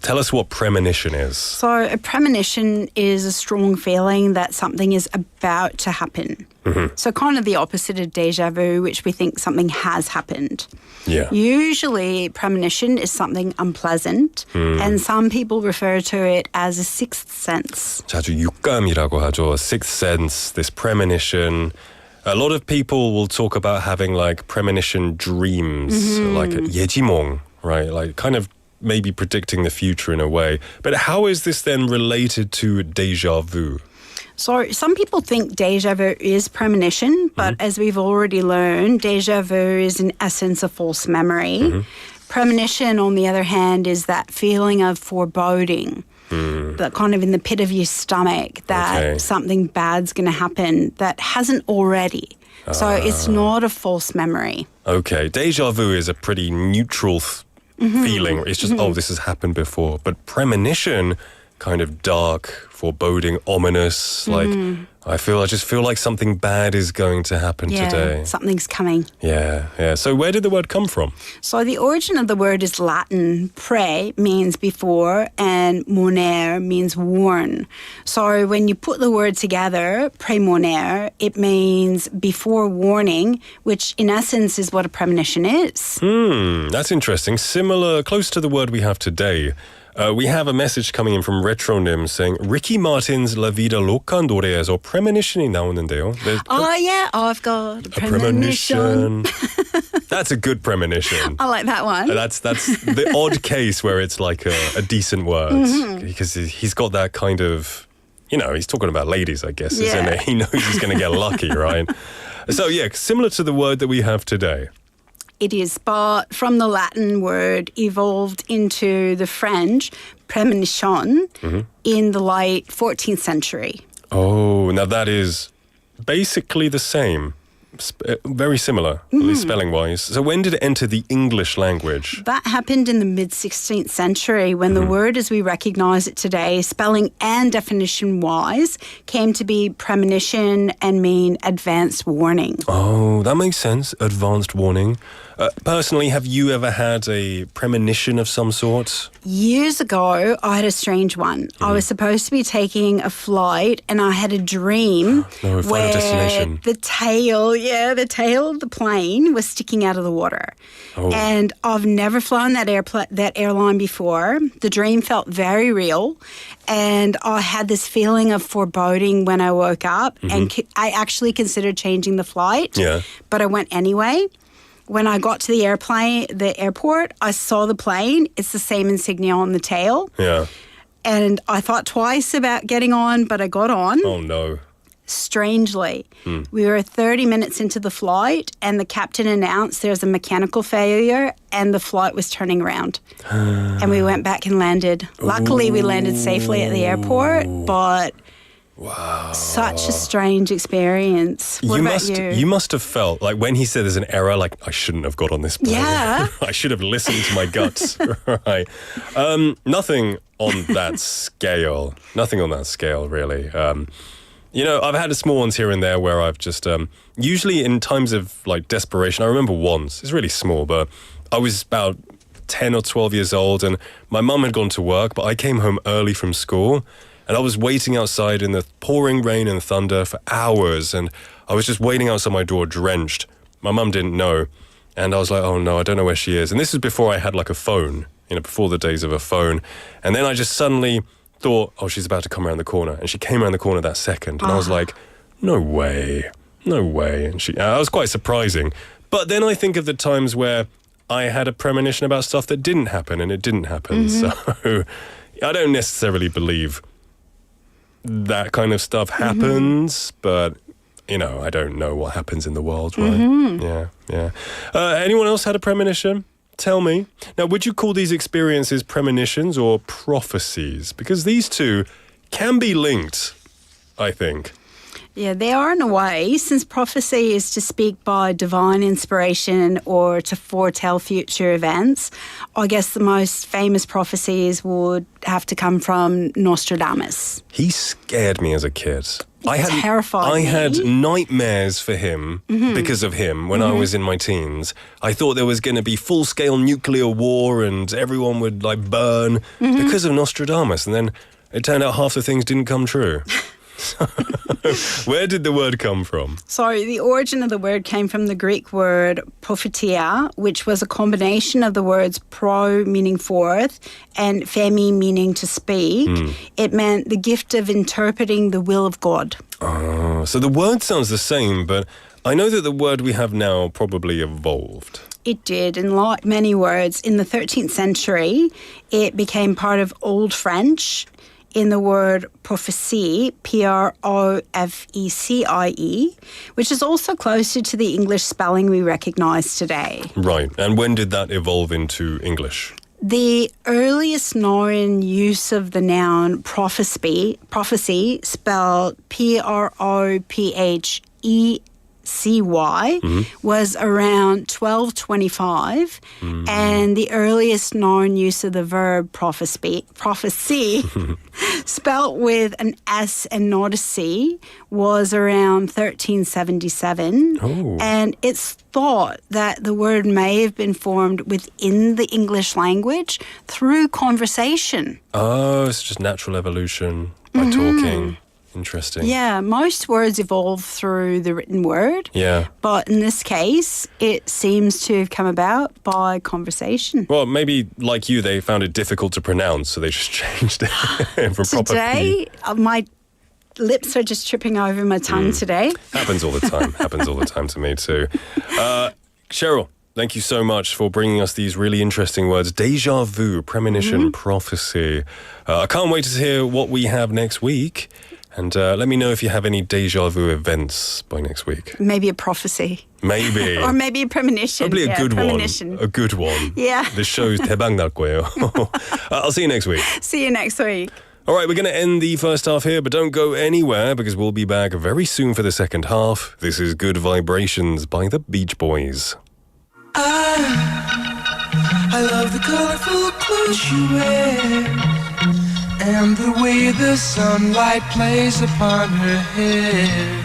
Tell us what premonition is. So a premonition is a strong feeling that something is about to happen. So kind of the opposite of deja vu, which we think something has happened. Yeah. Usually premonition is something unpleasant, and some people refer to it as a sixth sense. 자주 육감이라고 하죠. Sixth sense, this premonition. A lot of people will talk about having like premonition dreams, like 예지몽, right? Like kind of maybe predicting the future in a way. But how is this then related to deja vu? So some people think deja vu is premonition, but as we've already learned, deja vu is in essence a false memory. Premonition, on the other hand, is that feeling of foreboding. That kind of in the pit of your stomach that something bad's going to happen that hasn't already. So it's not a false memory. Okay, deja vu is a pretty neutral feeling. It's just, this has happened before. But premonition, kind of dark, foreboding, ominous, like I just feel like something bad is going to happen today. Something's coming. Yeah. So where did the word come from? So the origin of the word is Latin. Pre means before and monere means warn. So when you put the word together, premonere, it means before warning, which in essence is what a premonition is. That's interesting. Similar, close to the word we have today. We have a message coming in from Retronym saying Ricky Martin's La Vida Loca 노래에서 premonition이 나오는데요. I've got a premonition. That's a good premonition. I like that one. That's the odd case where it's like a decent word because he's got that kind of, he's talking about ladies, I guess, isn't it? He knows he's going to get lucky, right? So yeah, similar to the word that we have today. It is, but from the Latin word evolved into the French premonition in the late 14th century. Oh, now that is basically the same. Very similar, at least spelling-wise. So when did it enter the English language? That happened in the mid-16th century when the word as we recognise it today, spelling and definition-wise, came to be premonition and mean advanced warning. Oh, that makes sense. Advanced warning. Personally, have you ever had a premonition of some sort? Years ago, I had a strange one. I was supposed to be taking a flight and I had a dream Final destination. the tail of the plane was sticking out of the water. Oh. And I've never flown that airline before. The dream felt very real. And I had this feeling of foreboding when I woke up. And I actually considered changing the flight. Yeah. But I went anyway. When I got to the airport, I saw the plane. It's the same insignia on the tail. Yeah. And I thought twice about getting on, but I got on. Oh, no. Strangely, we were 30 minutes into the flight and the captain announced there's a mechanical failure and the flight was turning around. And we went back and landed. Luckily, we landed safely at the airport, but... Wow. Such a strange experience. What about you? You must have felt like when he said there's an error, like I shouldn't have got on this plane. Yeah. I should have listened to my guts. Right. Nothing on that scale. Nothing on that scale, really. I've had small ones here and there where I've just, usually in times of like desperation, I remember once, it's really small, but I was about 10 or 12 years old and my mum had gone to work, but I came home early from school. And I was waiting outside in the pouring rain and thunder for hours. And I was just waiting outside my door drenched. My mum didn't know. And I was like, oh no, I don't know where she is. And this is before I had like a phone, before the days of a phone. And then I just suddenly thought, oh, she's about to come around the corner. And she came around the corner that second. And I was like, no way. And I was quite surprising. But then I think of the times where I had a premonition about stuff that didn't happen and it didn't happen. So I don't necessarily believe that kind of stuff happens, but I don't know what happens in the world, right? Yeah. Anyone else had a premonition? Tell me. Now, would you call these experiences premonitions or prophecies? Because these two can be linked, I think. Yeah, they are in a way, since prophecy is to speak by divine inspiration or to foretell future events. I guess the most famous prophecies would have to come from Nostradamus. He scared me as a kid. Terrified I me. had nightmares for him because of him when I was in my teens. I thought there was going to be full-scale nuclear war and everyone would burn because of Nostradamus. And then it turned out half the things didn't come true. Where did the word come from? So the origin of the word came from the Greek word prophetia, which was a combination of the words pro, meaning forth, and femi, meaning to speak. It meant the gift of interpreting the will of God. Oh, so the word sounds the same, but I know that the word we have now probably evolved. It did, and like many words, in the 13th century, it became part of Old French. In the word prophecy, Profecie, which is also closer to the English spelling we recognise today. Right, and when did that evolve into English? The earliest known use of the noun prophecy spelled Prophecy, was around 1225, and the earliest known use of the verb prophecy spelt with an S and not a C, was around 1377. And it's thought that the word may have been formed within the English language through conversation. Oh, it's just natural evolution by talking. Interesting. Yeah, most words evolve through the written word. Yeah. But in this case, it seems to have come about by conversation. Well, maybe like you, they found it difficult to pronounce, so they just changed it from proper Today, my lips are just tripping over my tongue today. Happens all the time. Happens all the time to me too. Cheryl, thank you so much for bringing us these really interesting words. Deja vu, premonition, prophecy. I can't wait to hear what we have next week. And let me know if you have any deja vu events by next week. Maybe a prophecy. Maybe. Or maybe a premonition. Probably a good premonition. one. A good one. Yeah. The show's 대박 날 거예요. I'll see you next week. See you next week. All right, we're going to end the first half here, but don't go anywhere because we'll be back very soon for the second half. This is Good Vibrations by the Beach Boys. I love the colorful clothes you wear and the way the sunlight plays upon her hair.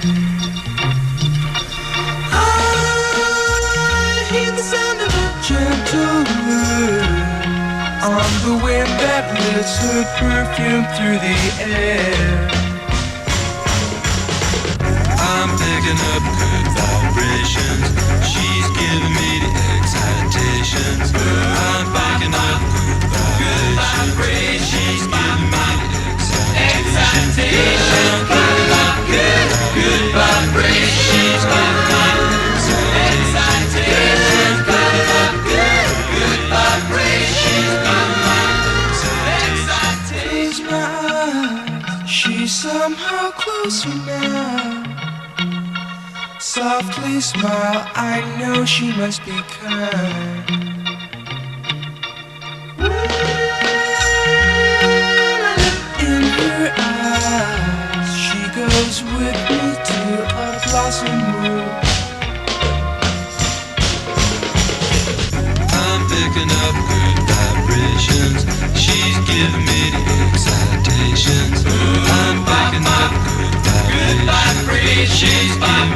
I hear the sound of a gentle word on the wind that lifts her perfume through the air. I'm picking up good vibrations. She's giving me the excitations. I'm picking up good vibrations. She's giving me the excitations. Good vibrations. She's giving me the excitations. Good vibrations. Close my eyes. She's somehow closer now. Softly smile, I know she must be kind. In her eyes, she goes with me to a blossom room. I'm picking up good vibrations. She's giving me the excitations. I'm picking up good vibrations. She's giving me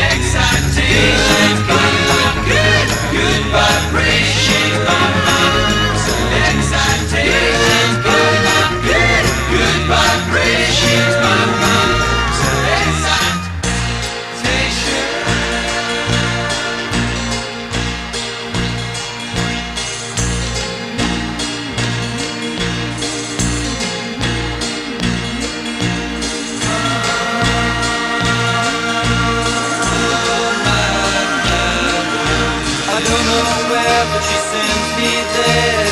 excitations. Good vibrations. Excitations. Good vibrations. I don't know where, but she sends me there.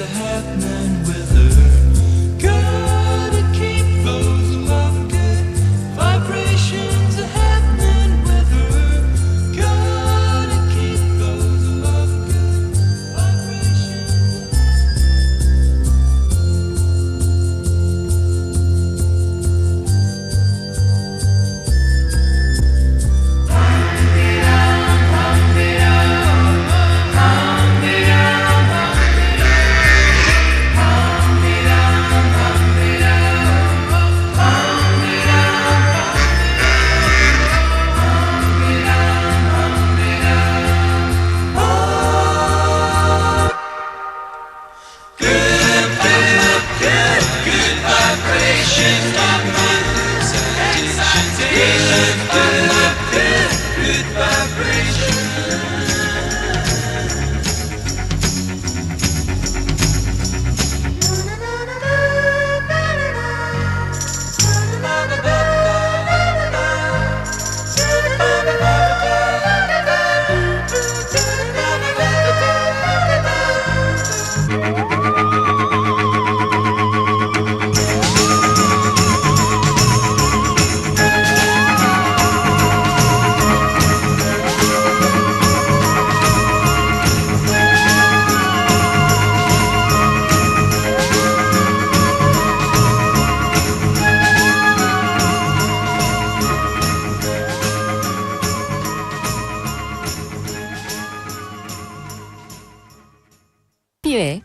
are happening with her. Gotta keep those love good vibrations are happening with her. Gotta keep those love good vibrations. 삐에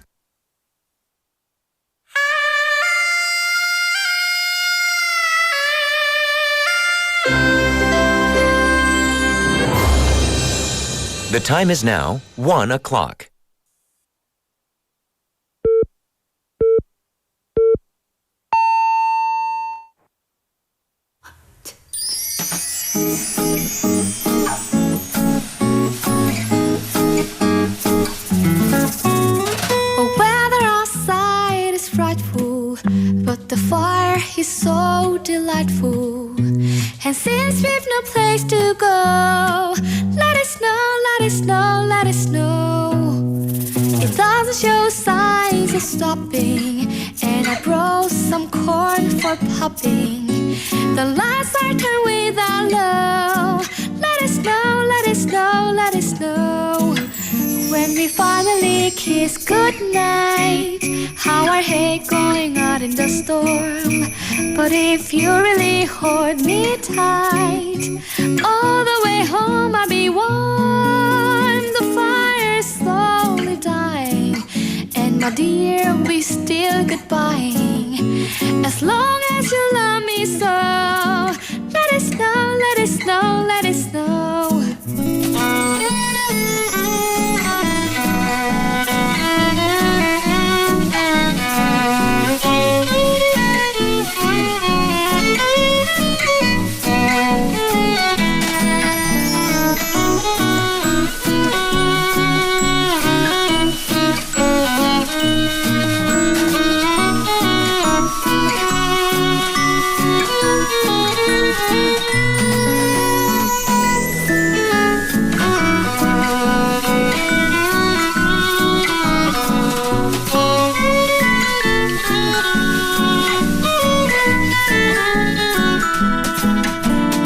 The time is now 1 o'clock. The weather outside is frightful, but the fire is so delightful. And since we've no place to go, let it snow, let it snow, let it snow. It doesn't show signs of stopping, and I brought some corn for popping. The lights are turned without low. Let it snow, let it snow, let it snow. When we finally kiss goodnight, how our hate going out in the storm. But if you really hold me tight, all the way home I'll be warm. The fire is slowly dying, and my dear, we still goodbying. As long as you love me so, let it snow, let it snow, let it snow.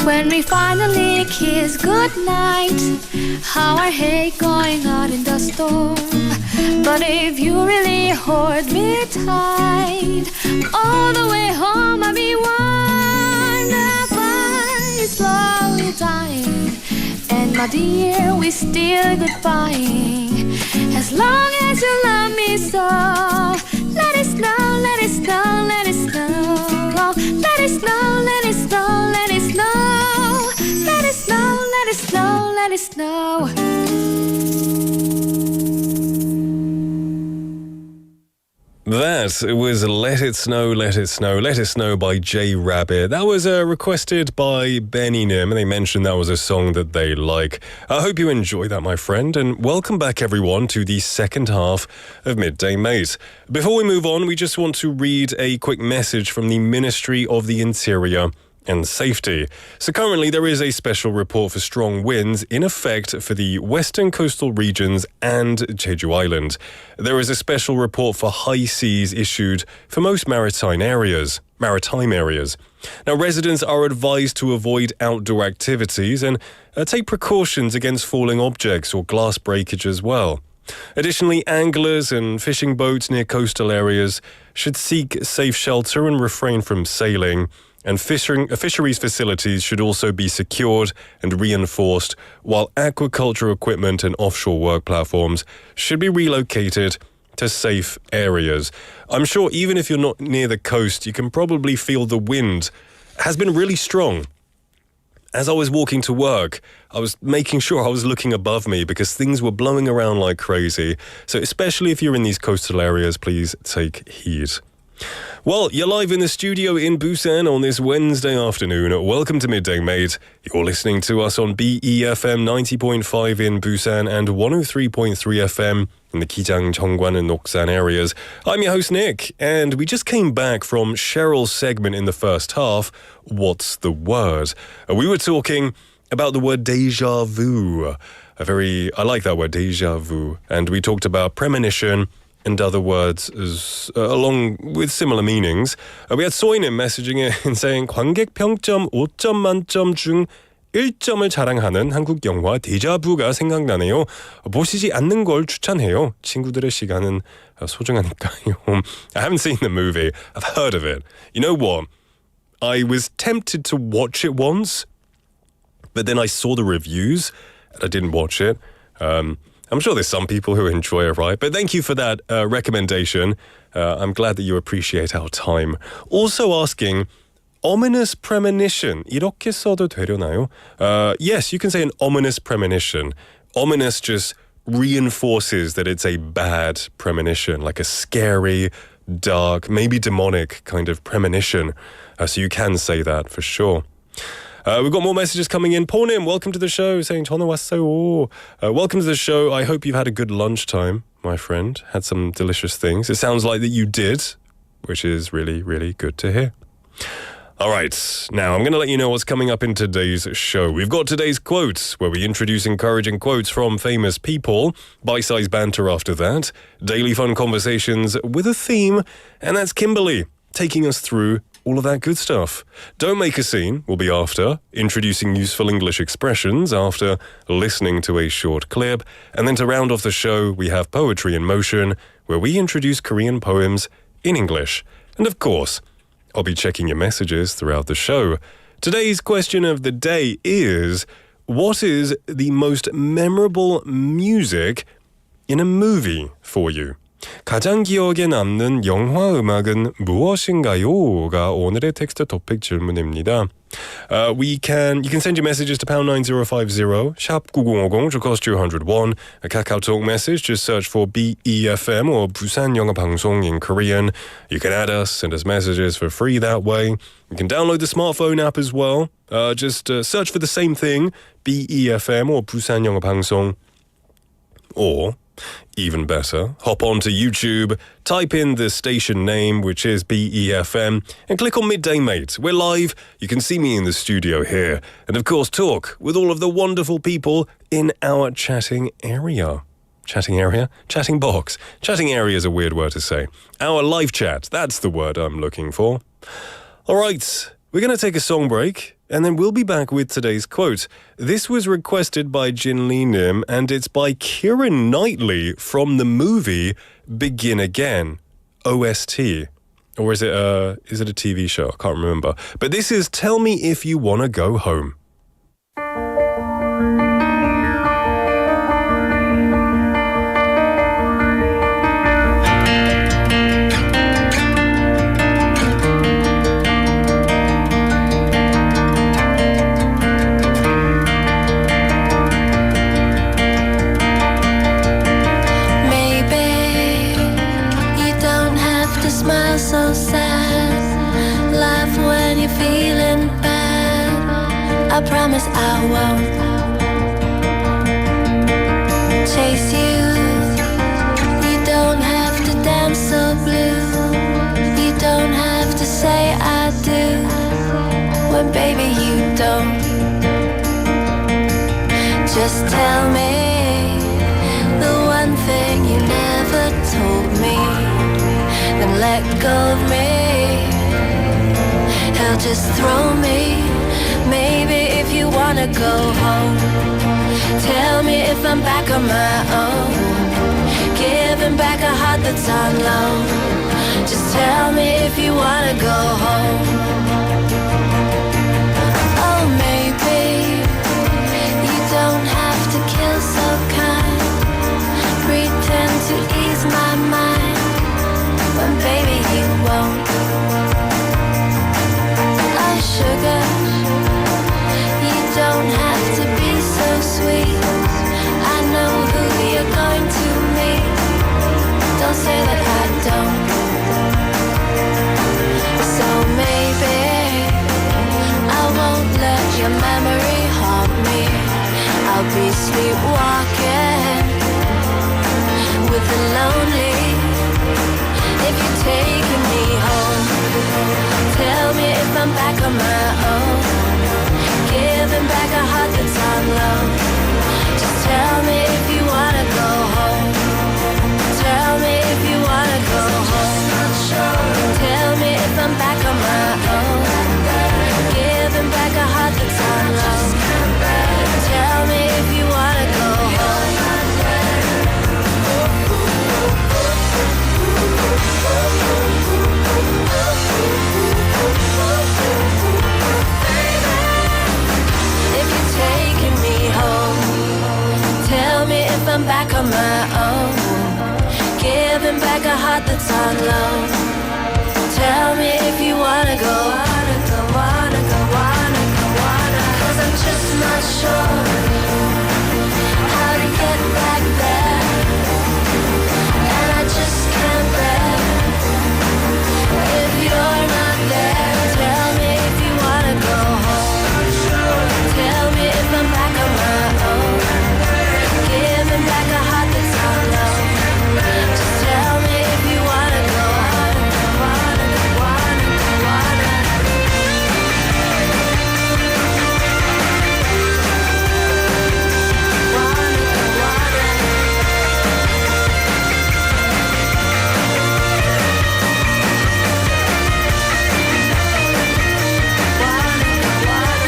When we finally kiss goodnight, how our hate going out in the storm. But if you really hold me tight, all the way home I'll be warm. The fire is slowly dying, and my dear, we still goodbying. As long as you love me so, let it snow, let it snow, let it snow. Let it snow, let it snow, let it snow. Let it snow, let it snow, let it snow. That was Let It Snow, Let It Snow, Let It Snow by J Rabbit. That was requested by Benny Nim, and they mentioned that was a song that they like. I hope you enjoy that, my friend, and welcome back, everyone, to the second half of Midday Mate. Before we move on, we just want to read a quick message from the Ministry of the Interior. and safety. So currently there is a special report for strong winds in effect for the western coastal regions and Jeju Island. There is a special report for high seas issued for most maritime areas. Now, residents are advised to avoid outdoor activities and take precautions against falling objects or glass breakage as well. Additionally, anglers and fishing boats near coastal areas should seek safe shelter and refrain from sailing. And fisheries facilities should also be secured and reinforced, while aquaculture equipment and offshore work platforms should be relocated to safe areas. I'm sure even if you're not near the coast, you can probably feel the wind has been really strong. As I was walking to work, I was making sure I was looking above me because things were blowing around like crazy. So especially if you're in these coastal areas, please take heed. Well, you're live in the studio in Busan on this Wednesday afternoon. Welcome to Midday Mate. You're listening to us on BEFM 90.5 in Busan and 103.3 FM in the Kijang, Cheongwan and Noksan areas. I'm your host Nick, and we just came back from Cheryl's segment in the first half, What's the Word? We were talking about the word deja vu. I like that word, deja vu. And we talked about premonition and other words along with similar meanings. We had Soinim messaging it and saying 관객 평점 5점 만점 중 1점을 자랑하는 한국 영화 데자부가 생각나네요. 보시지 않는 걸 추천해요. 친구들의 시간은 소중하니까요. I haven't seen the movie. I've heard of it. You know what? I was tempted to watch it once, but then I saw the reviews and I didn't watch it. I'm sure there's some people who enjoy it, right? But thank you for that recommendation. I'm glad that you appreciate our time. Also asking, ominous premonition. 이렇게 써도 되려나요? Yes, you can say an ominous premonition. Ominous just reinforces that it's a bad premonition, like a scary, dark, maybe demonic kind of premonition. So you can say that for sure. We've got more messages coming in. Pornim, welcome to the show, saying 전화 왔어요. Welcome to the show. I hope you've had a good lunchtime, my friend. Had some delicious things. It sounds like that you did, which is really, really good to hear. All right, now I'm going to let you know what's coming up in today's show. We've got today's quotes, where we introduce encouraging quotes from famous people. Bite-sized banter after that. Daily fun conversations with a theme. And that's Kimberly taking us through all of that good stuff. Don't Make a Scene will be after, introducing useful English expressions after listening to a short clip. And then to round off the show, we have Poetry in Motion, where we introduce Korean poems in English. And of course, I'll be checking your messages throughout the show. Today's question of the day is, what is the most memorable music in a movie for you? 가장 기억에 남는 영화 음악은 무엇인가요?가 오늘의 텍스트 토픽 질문입니다. You can send your messages to pound 9050, 샵 9050, which will cost you 101. A Kakao Talk message, just search for BEFM or 부산영어방송 in Korean. You can add us, send us messages for free that way. You can download the smartphone app as well. Just search for the same thing, BEFM or 부산영어방송. Or, even better, hop onto YouTube, type in the station name, which is BEFM, and click on Midday Mate. We're live. You can see me in the studio here. And of course, talk with all of the wonderful people in our chatting area. Chatting area? Chatting box. Chatting area is a weird word to say. Our live chat. That's the word I'm looking for. All right. We're going to take a song break, and then we'll be back with today's quote. This was requested by Jin Lee Nim, and it's by Keira Knightley from the movie Begin Again, OST. Or is it a TV show? I can't remember. But this is Tell Me If You Wanna Go Home. I promise I won't chase you. You don't have to dance so blue. You don't have to say I do. We're when baby you don't. Just tell me the one thing you never told me, then let go of me. Hell, just throw me. Maybe if you wanna go home, tell me if I'm back on my own, giving back a heart that's on loan. Just tell me if you wanna go home. Oh, maybe you don't have to kill so kind, pretend to ease my mind, when baby you won't. Oh, sugar, you don't have to be so sweet. I know who you're going to meet. Don't say that I don't. So maybe I won't let your memory haunt me. I'll be sleepwalking with the lonely. If you're taking me home, tell me if I'm back on my own, giving back a heart that's on loan. Just tell me if you wanna go home. Tell me if you wanna go home. Tell me if I'm back on my own, giving back a heart that's on loan. Tell me if you wanna go home. If you're taking me home, tell me if I'm back on my own, giving back a heart that's on loan. Tell me if you wanna go, wanna go, wanna go, wanna go, wanna. 'Cause I'm just not sure how to get back there, and I just can't bear if you're not there. Tell me if you wanna go home. Tell me if I'm back on my own, giving back a heart that's on loan. Just tell me if you wanna go home. Wanna go, wanna go, wanna. Wanna go, wanna. Wanna go, wanna.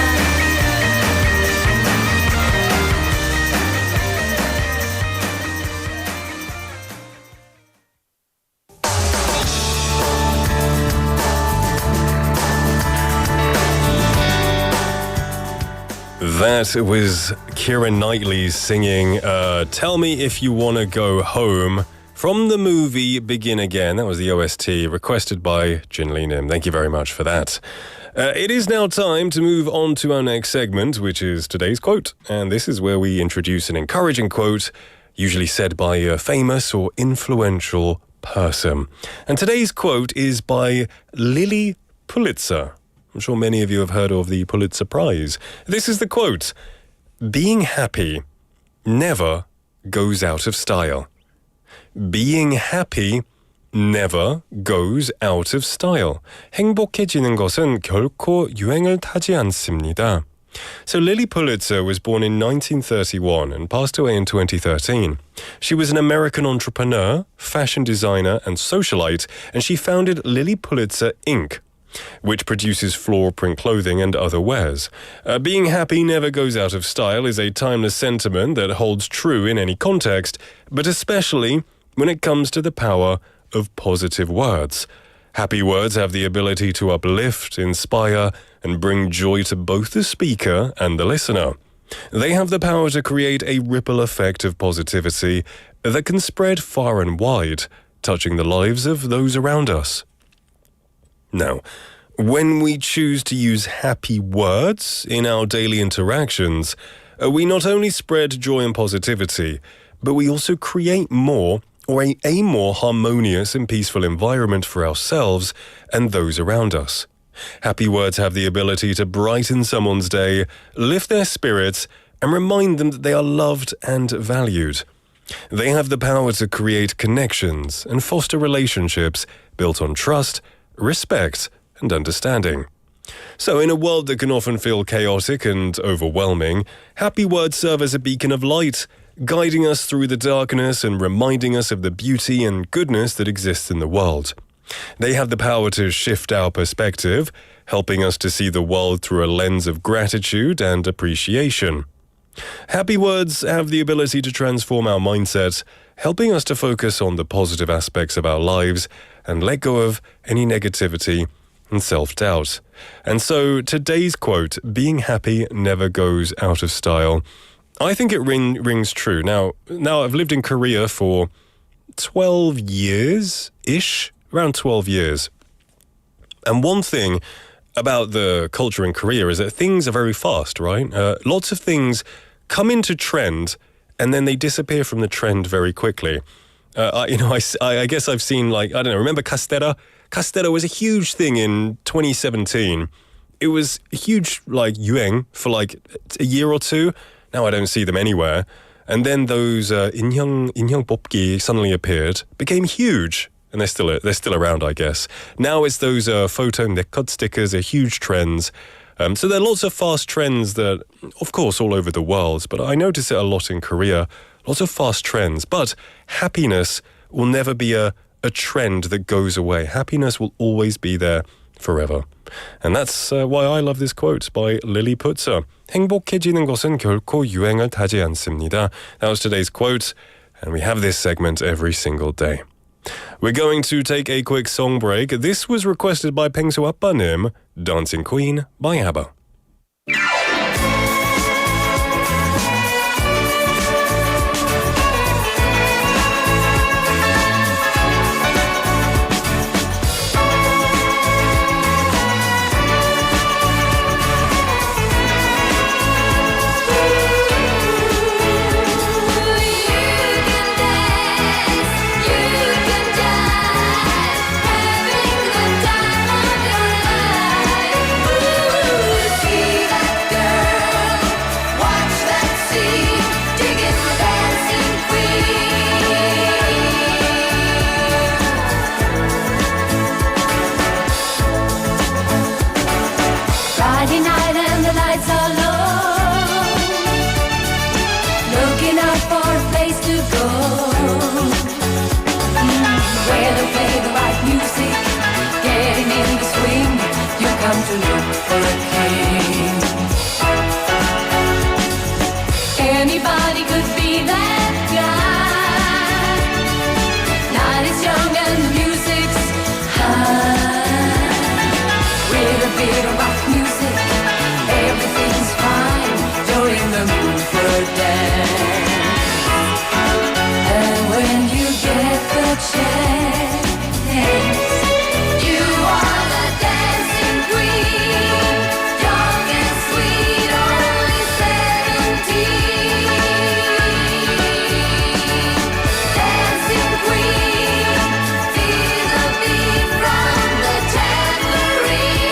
That was Keira Knightley singing Tell Me If You Wanna Go Home from the movie Begin Again. That was the OST requested by Jin Lee Nim. Thank you very much for that. It is now time to move on to our next segment, which is today's quote. And this is where we introduce an encouraging quote, usually said by a famous or influential person. And today's quote is by Lily Pulitzer. I'm sure many of you have heard of the Pulitzer Prize. This is the quote: "Being happy never goes out of style." Being happy never goes out of style. 행복해지는 것은 결코 유행을 타지 않습니다. So Lily Pulitzer was born in 1931 and passed away in 2013. She was an American entrepreneur, fashion designer, and socialite, and she founded Lily Pulitzer Inc., which produces floral print clothing and other wares. Being happy never goes out of style is a timeless sentiment that holds true in any context, but especially when it comes to the power of positive words. Happy words have the ability to uplift, inspire, and bring joy to both the speaker and the listener. They have the power to create a ripple effect of positivity that can spread far and wide, touching the lives of those around us. Now, when we choose to use happy words in our daily interactions, we not only spread joy and positivity, but we also create more or a more harmonious and peaceful environment for ourselves and those around us. Happy words have the ability to brighten someone's day, lift their spirits, and remind them that they are loved and valued. They have the power to create connections and foster relationships built on trust, respect, and understanding. So, in a world that can often feel chaotic and overwhelming, happy words serve as a beacon of light, guiding us through the darkness and reminding us of the beauty and goodness that exists in the world. They have the power to shift our perspective, helping us to see the world through a lens of gratitude and appreciation. Happy words have the ability to transform our mindset, helping us to focus on the positive aspects of our lives and let go of any negativity and self-doubt. And so today's quote, being happy never goes out of style. I think it rings true. Now I've lived in Korea for 12 years-ish, around 12 years. And one thing about the culture in Korea is that things are very fast, right? Lots of things come into trend and then they disappear from the trend very quickly. I guess I've seen remember Castera? Castera was a huge thing in 2017. It was a huge yueng for a year or two. Now I don't see them anywhere. And then those 인형 뽑기 suddenly appeared, became huge. And they're still around, I guess. Now it's those photo neckcut stickers are huge trends. So there are lots of fast trends that, of course, all over the world, but I notice it a lot in Korea. Lots of fast trends. But happiness will never be a trend that goes away. Happiness will always be there forever. And that's why I love this quote by Lily Putzer. 행복해지는 것은 결코 유행을 타지 않습니다. That was today's quote, and we have this segment every single day. We're going to take a quick song break. This was requested by 펭수 아빠님, Dancing Queen by ABBA. Friday night and the lights are low, looking out for a place to go, where they play the right music, getting in the swing. You come to look for a king. Anybody could be that guy. Night is young and the music's high. With a bit of rock music, everything's fine. You're in the mood for a dance. And when you get the chance, you are the dancing queen. Young and sweet, only 17. Dancing queen, feel the beat from the tambourine.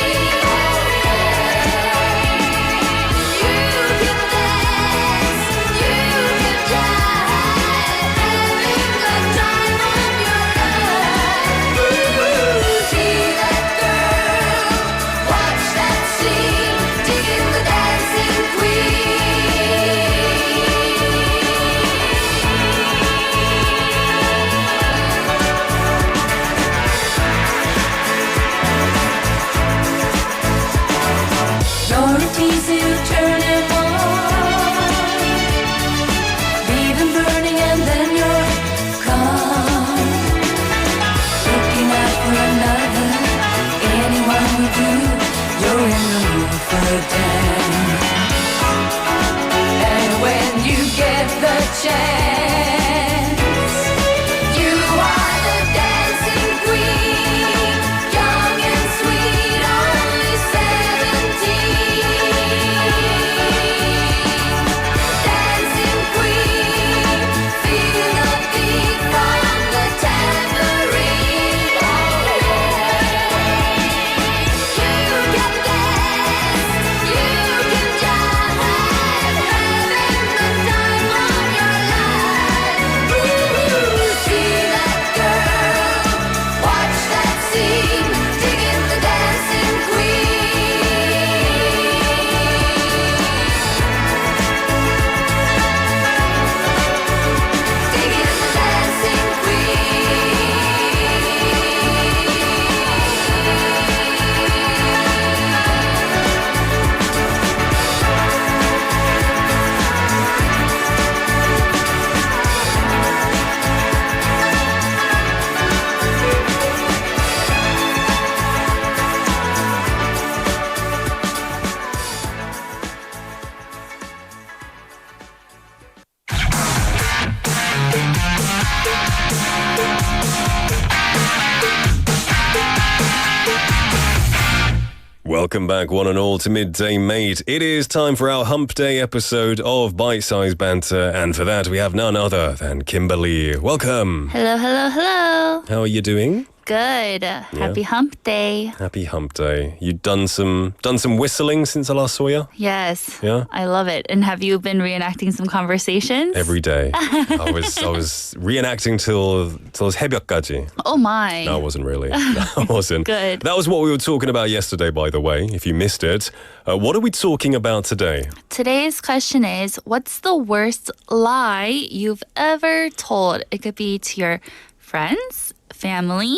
Welcome back, one and all, to Midday Mate. It is time for our Hump Day episode of Bite Size Banter, and for that we have none other than Kimberly. Welcome. Hello, hello, hello. How are you doing? Good. Happy Hump Day. Happy Hump Day. You done some whistling since I last saw you? Yes. Yeah? I love it. And have you been reenacting some conversations? Every day. I was reenacting till 새벽까지. Oh my. No, I wasn't really. No, I wasn't. Good. That was what we were talking about yesterday, by the way, if you missed it. What are we talking about today? Today's question is, what's the worst lie you've ever told? It could be to your friends, family,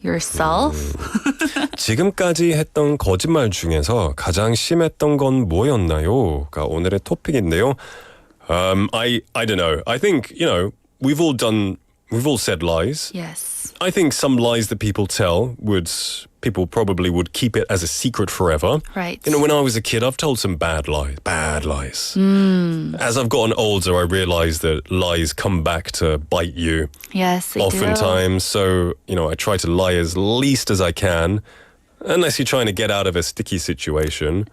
yourself. 지금까지 했던 거짓말 중에서 가장 심했던 건 뭐였나요?가 오늘의 토픽인데요. I don't know. I think, we've all said lies. Yes. I think some lies that people tell people probably would keep it as a secret forever. Right. When I was a kid, I've told some bad lies. As I've gotten older, I realized that lies come back to bite you. Yes, they Oftentimes. So, I try to lie as least as I can, unless you're trying to get out of a sticky situation.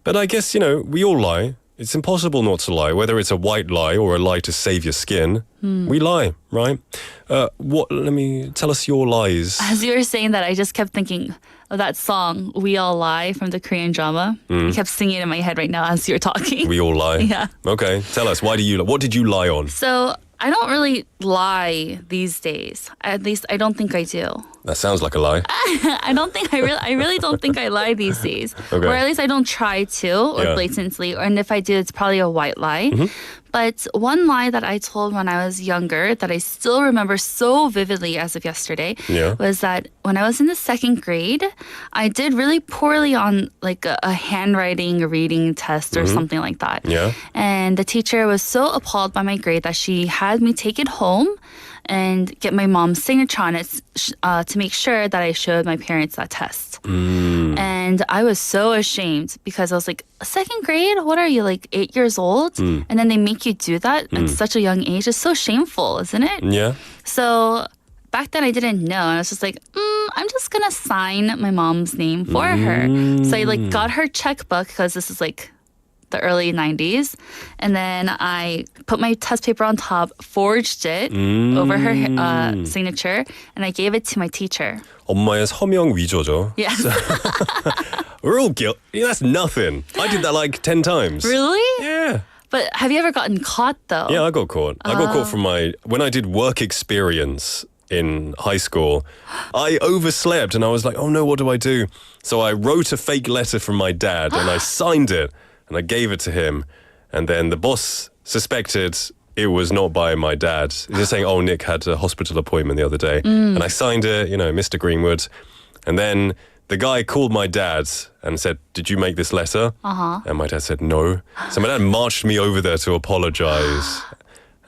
But I guess, we all lie. It's impossible not to lie, whether it's a white lie or a lie to save your skin. We lie, right? Let me tell us your lies. As you were saying that, I just kept thinking of that song, We All Lie, from the Korean drama. I kept singing it in my head right now as you were talking. We all lie. Yeah. Okay, tell us, what did you lie on? So I don't really lie these days. At least I don't think I do. That sounds like a lie. I really don't think I lie these days. Okay. Or at least I don't try to, or blatantly. And if I do, it's probably a white lie. But one lie that I told when I was younger that I still remember so vividly as of yesterday was that when I was in the second grade, I did really poorly on like a handwriting, a reading test or something like that. Yeah. And the teacher was so appalled by my grade that she had me take it home and get my mom's signature on it to make sure that I showed my parents that test. And I was so ashamed because I was like, second grade? What are you, like 8 years old? And then they make you do that at such a young age. It's so shameful, isn't it? Yeah. So back then I didn't know. And I was just like, I'm just going to sign my mom's name for her. So I got her checkbook because this is the early 90s. And then I put my test paper on top, forged it over her signature, and I gave it to my teacher. 엄마의 서명 위조죠. Yes. We're all guilty. That's nothing. I did that 10 times. Really? Yeah. But have you ever gotten caught though? Yeah, I got caught. I got caught from when I did work experience in high school, I overslept and I was like, oh no, what do I do? So I wrote a fake letter from my dad and I signed it and I gave it to him. And then the boss suspected it was not by my dad. He's just saying, oh, Nick had a hospital appointment the other day. And I signed it, Mr. Greenwood. And then the guy called my dad and said, did you make this letter? And my dad said, no. So my dad marched me over there to apologize.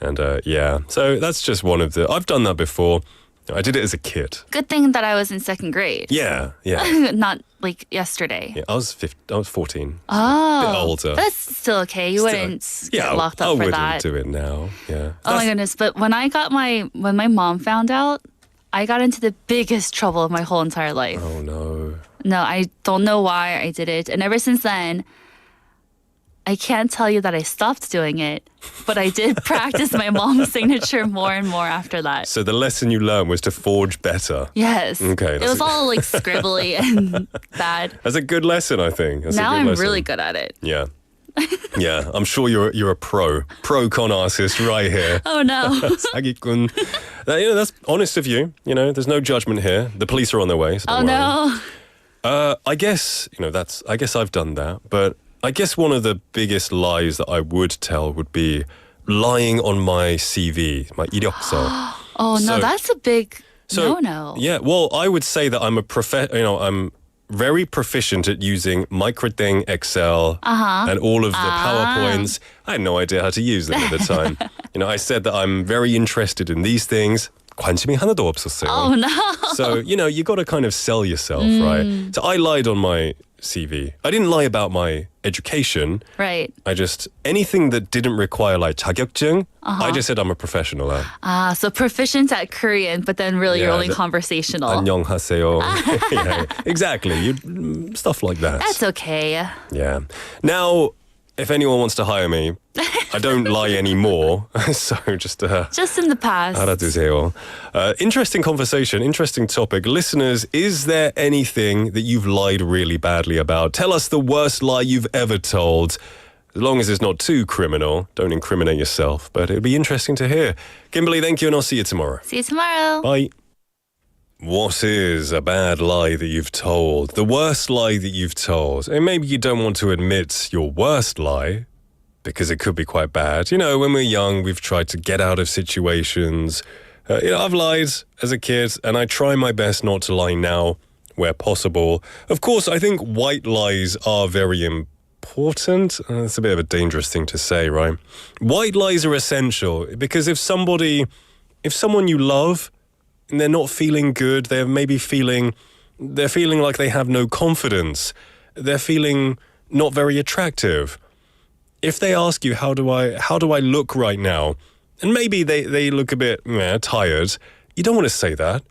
And so that's just one of I've done that before. I did it as a kid. Good thing that I was in second grade. Yeah. Not like yesterday. Yeah, I was 14. Oh. A bit older. That's still okay. You wouldn't get locked up for that. I wouldn't do it now. Yeah. Oh my goodness. But when my mom found out, I got into the biggest trouble of my whole entire life. Oh no. No, I don't know why I did it. And ever since then, I can't tell you that I stopped doing it, but I did practice my mom's signature more and more after that. So the lesson you learned was to forge better. Yes. Okay. It was all scribbly and bad. That's a good lesson, I think. Now I'm really good at it. Yeah. Yeah, I'm sure you're a pro con artist right here. Oh no. 사기꾼. That's honest of you. There's no judgment here. The police are on their way. So oh no. I guess I've done that, but I guess one of the biggest lies that I would tell would be lying on my CV, my 이력서. Oh no, that's a big no. Yeah, well, I would say that I'm I'm very proficient at using Microding, Excel, and all of the PowerPoints. I had no idea how to use them at the time. I said that I'm very interested in these things. 관심이 하나도 없었어요. Oh no. So, you got to kind of sell yourself, right? So I lied on my CV. I didn't lie about my education. Right. Anything that didn't require like 자격증, I just said I'm a professional. So proficient at Korean, but then really you're only the- conversational. 안녕하세요. Yeah, exactly. Stuff like that. That's okay. Yeah. Now, if anyone wants to hire me, I don't lie anymore. So just Just in the past. 알아두세요. Interesting conversation, interesting topic. Listeners, is there anything that you've lied really badly about? Tell us the worst lie you've ever told. As long as it's not too criminal, don't incriminate yourself. But it'd be interesting to hear. Kimberly, thank you, and I'll see you tomorrow. See you tomorrow. Bye. What is a bad lie that you've told? The worst lie that you've told? And maybe you don't want to admit your worst lie because it could be quite bad. You know, when we're young, we've tried to get out of situations. I've lied as a kid, and I try my best not to lie now where possible. Of course, I think white lies are very important. It's a bit of a dangerous thing to say, right? White lies are essential because if someone you love, and they're not feeling good, they're feeling like they have no confidence, they're feeling not very attractive. If they ask you, how do I look right now? And maybe they look a bit tired, you don't want to say that.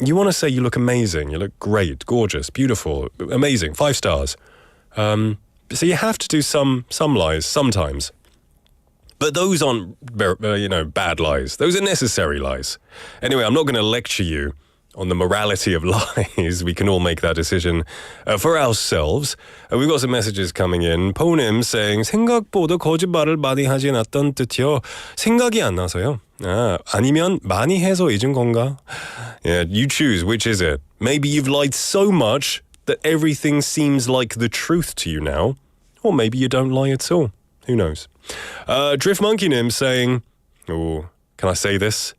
You want to say you look amazing, you look great, gorgeous, beautiful, amazing, 5 stars. So you have to do some lies sometimes. But those aren't, bad lies. Those are necessary lies. Anyway, I'm not going to lecture you on the morality of lies. We can all make that decision for ourselves. We've got some messages coming in. Ponim saying, 생각보다 거짓말을 많이 하진 않던 뜻이요. 생각이 안 나서요. 아니면 많이 해서 잊은 건가? Yeah, you choose. Which is it? Maybe you've lied so much that everything seems like the truth to you now. Or maybe you don't lie at all. Who knows? Drift Monkey Nim saying, "Oh, can I say this?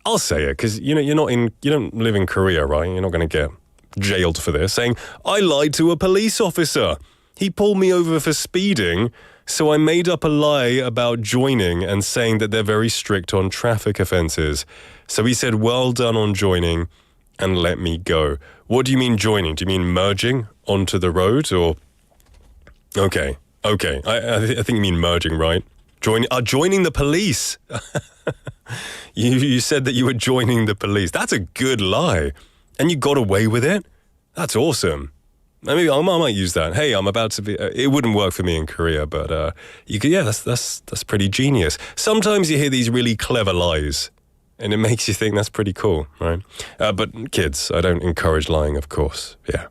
I'll say it because you don't live in Korea, right? You're not going to get jailed for this." Saying, "I lied to a police officer. He pulled me over for speeding, so I made up a lie about joining and saying that they're very strict on traffic offenses. So he said, 'Well done on joining,' and let me go." What do you mean joining? Do you mean merging onto the road or? Okay. I think you mean merging, right? Joining the police. You said that you were joining the police. That's a good lie. And you got away with it? That's awesome. Maybe I might use that. Hey, I'm about to be... it wouldn't work for me in Korea, but you could. Yeah, that's pretty genius. Sometimes you hear these really clever lies, and it makes you think that's pretty cool, right? But kids, I don't encourage lying, of course. Yeah.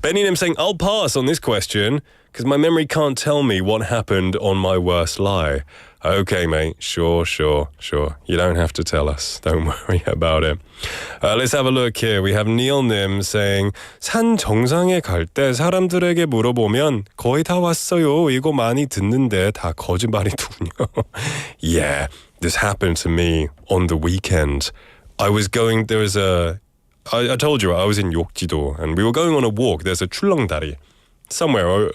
Benny Nim saying, "I'll pass on this question because my memory can't tell me what happened on my worst lie." Okay, mate. Sure. You don't have to tell us. Don't worry about it. Let's have a look here. We have Neil Nim saying, "산 정상에 갈 때 사람들에게 물어보면 거의 다 왔어요. 이거 많이 듣는데 다 거짓말이군요." Yeah, this happened to me on the weekend. I told you I was in Yokjido and we were going on a walk. There's a 출렁다리 somewhere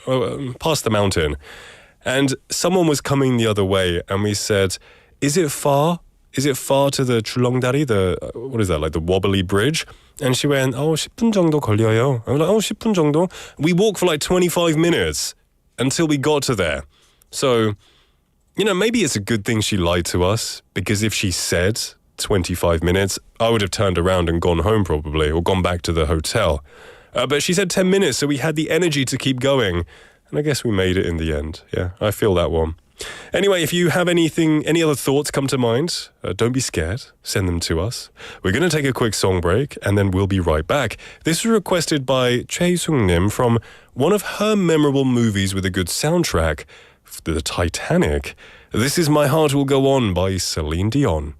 past the mountain. And someone was coming the other way and we said, is it far? Is it far to the 출렁다리? What is that, like the wobbly bridge? And she went, 10분 정도 걸려요. I was like, 10분 정도? We walked for like 25 minutes until we got to there. So, maybe it's a good thing she lied to us because if she said 25 minutes, I would have turned around and gone home probably, or gone back to the hotel. But she said 10 minutes, so we had the energy to keep going. And I guess we made it in the end. Yeah, I feel that one. Anyway, if you have any other thoughts come to mind, don't be scared. Send them to us. We're going to take a quick song break, and then we'll be right back. This was requested by Choi Sung-nim from one of her memorable movies with a good soundtrack, The Titanic. This is My Heart Will Go On by Celine Dion.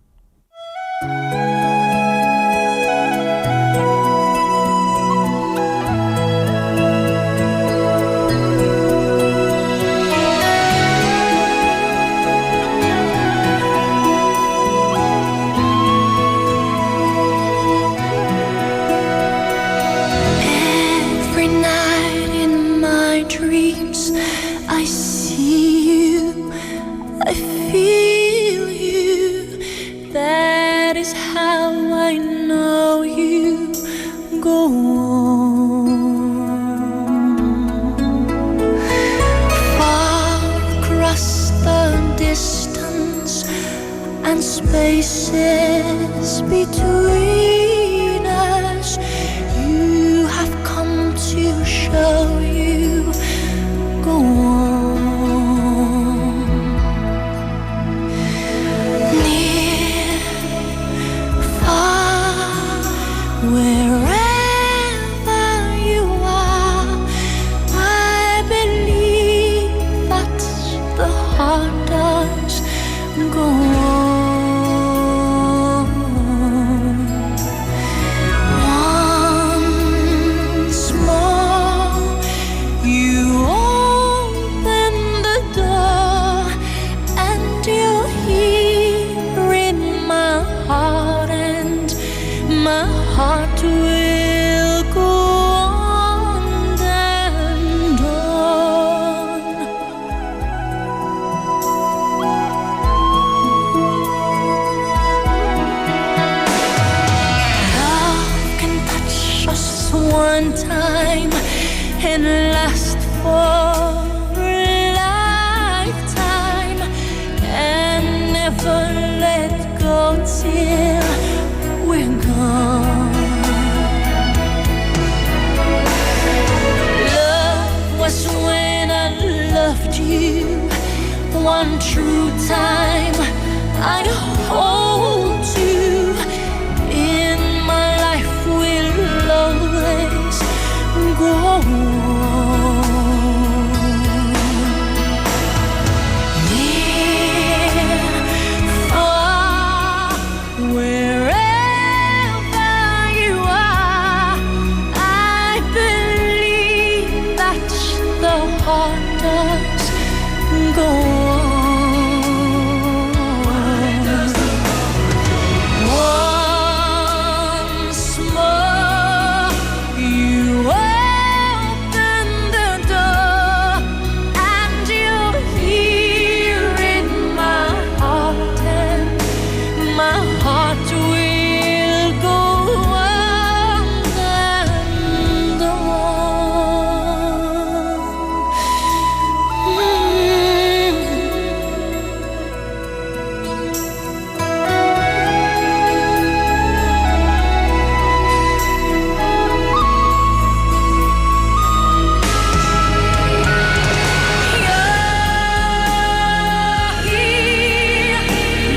Every night in my dreams, I see you, I feel you. That is how love you. Go on. Near, far, wherever you are, I believe that the heart does go on. Once more, you open the door, and you're here in my heart, and my heart will go on and on. Love can touch us one time and last for a lifetime, and never let go till we're gone. Love was when I loved you one true time. I hold you in my life, will always go on. Near, far, wherever you are, I believe that the heart does go on. Once more, you open the door, and you're here in my heart, and my heart will go on and on.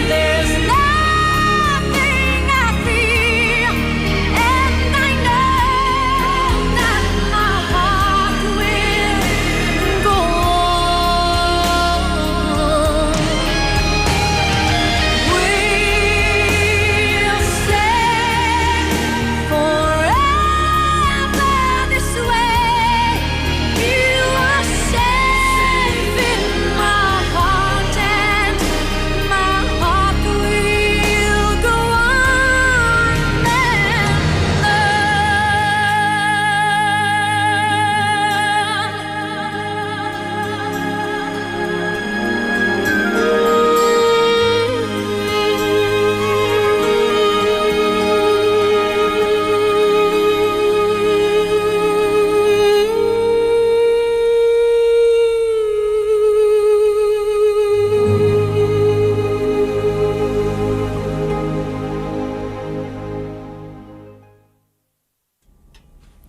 There's nothing I feel, and I know that my heart will go on. We'll stay forever this way. You are safe in my heart, and my heart will go on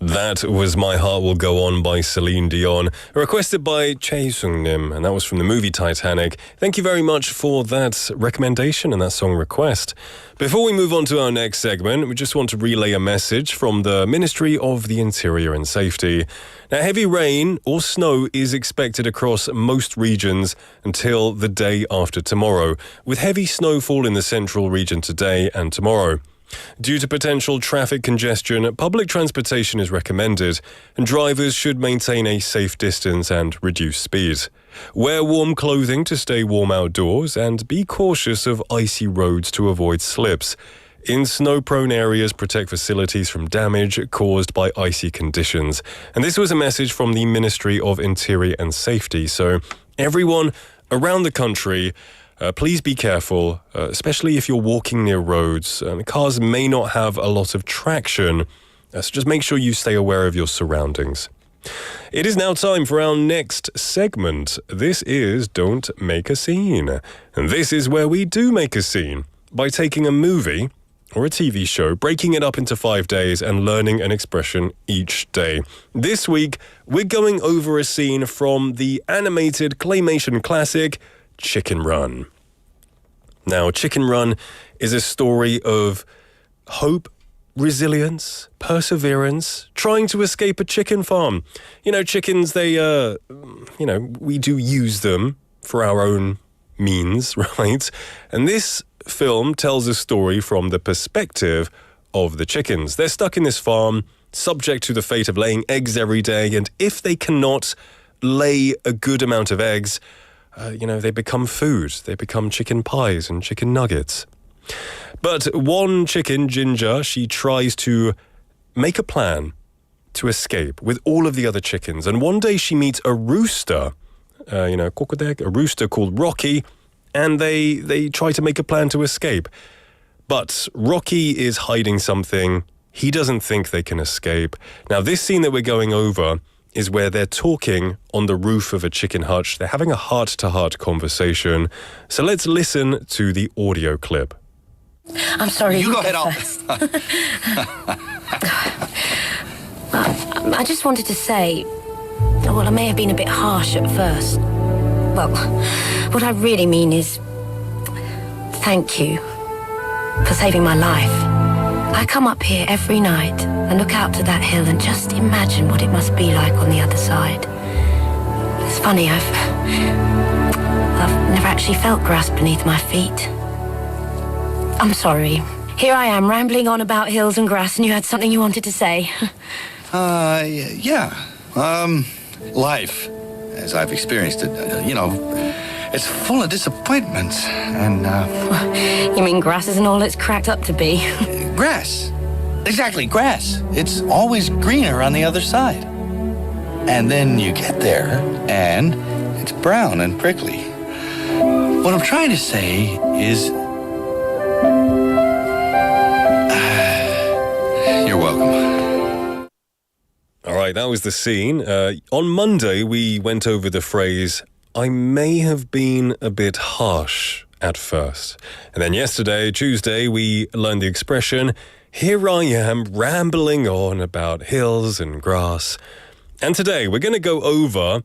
That was My Heart Will Go On by Celine Dion, requested by Chae Sung-nim, and that was from the movie Titanic. Thank you very much for that recommendation and that song request. Before we move on to our next segment, we just want to relay a message from the Ministry of the Interior and Safety. Now, heavy rain or snow is expected across most regions until the day after tomorrow, with heavy snowfall in the central region today and tomorrow. Due to potential traffic congestion, public transportation is recommended, and drivers should maintain a safe distance and reduce speed. Wear warm clothing to stay warm outdoors, and be cautious of icy roads to avoid slips. In snow-prone areas, protect facilities from damage caused by icy conditions. And this was a message from the Ministry of Interior and Safety. So everyone around the country, please be careful, especially if you're walking near roads. Cars may not have a lot of traction, so just make sure you stay aware of your surroundings. It is now time for our next segment. This is Don't Make a Scene. And this is where we do make a scene by taking a movie or a TV show, breaking it up into 5 days and learning an expression each day. This week, we're going over a scene from the animated claymation classic Chicken Run. Now, Chicken Run is a story of hope, resilience, perseverance, trying to escape a chicken farm. You know, chickens, they, we do use them for our own means, right? And this film tells a story from the perspective of the chickens. They're stuck in this farm, subject to the fate of laying eggs every day, and if they cannot lay a good amount of eggs, they become food. They become chicken pies and chicken nuggets. But one chicken, Ginger, she tries to make a plan to escape with all of the other chickens. And one day she meets a rooster, a rooster called Rocky, and they try to make a plan to escape. But Rocky is hiding something. He doesn't think they can escape. Now, this scene that we're going over is where they're talking on the roof of a chicken hutch. They're having a heart-to-heart conversation. So let's listen to the audio clip. I'm sorry. You go ahead. I just wanted to say, well, I may have been a bit harsh at first. Well, what I really mean is, thank you for saving my life. I come up here every night and look out to that hill and just imagine what it must be like on the other side. It's funny, I've never actually felt grass beneath my feet. I'm sorry. Here I am rambling on about hills and grass, and you had something you wanted to say. Yeah. Life, as I've experienced it, it's full of disappointments, and, You mean grass isn't all it's cracked up to be? Grass. Exactly, grass. It's always greener on the other side. And then you get there, and it's brown and prickly. What I'm trying to say is... You're welcome. All right, that was the scene. On Monday, we went over the phrase, I may have been a bit harsh at first. And then yesterday, Tuesday, we learned the expression, here I am rambling on about hills and grass. And today, we're going to go over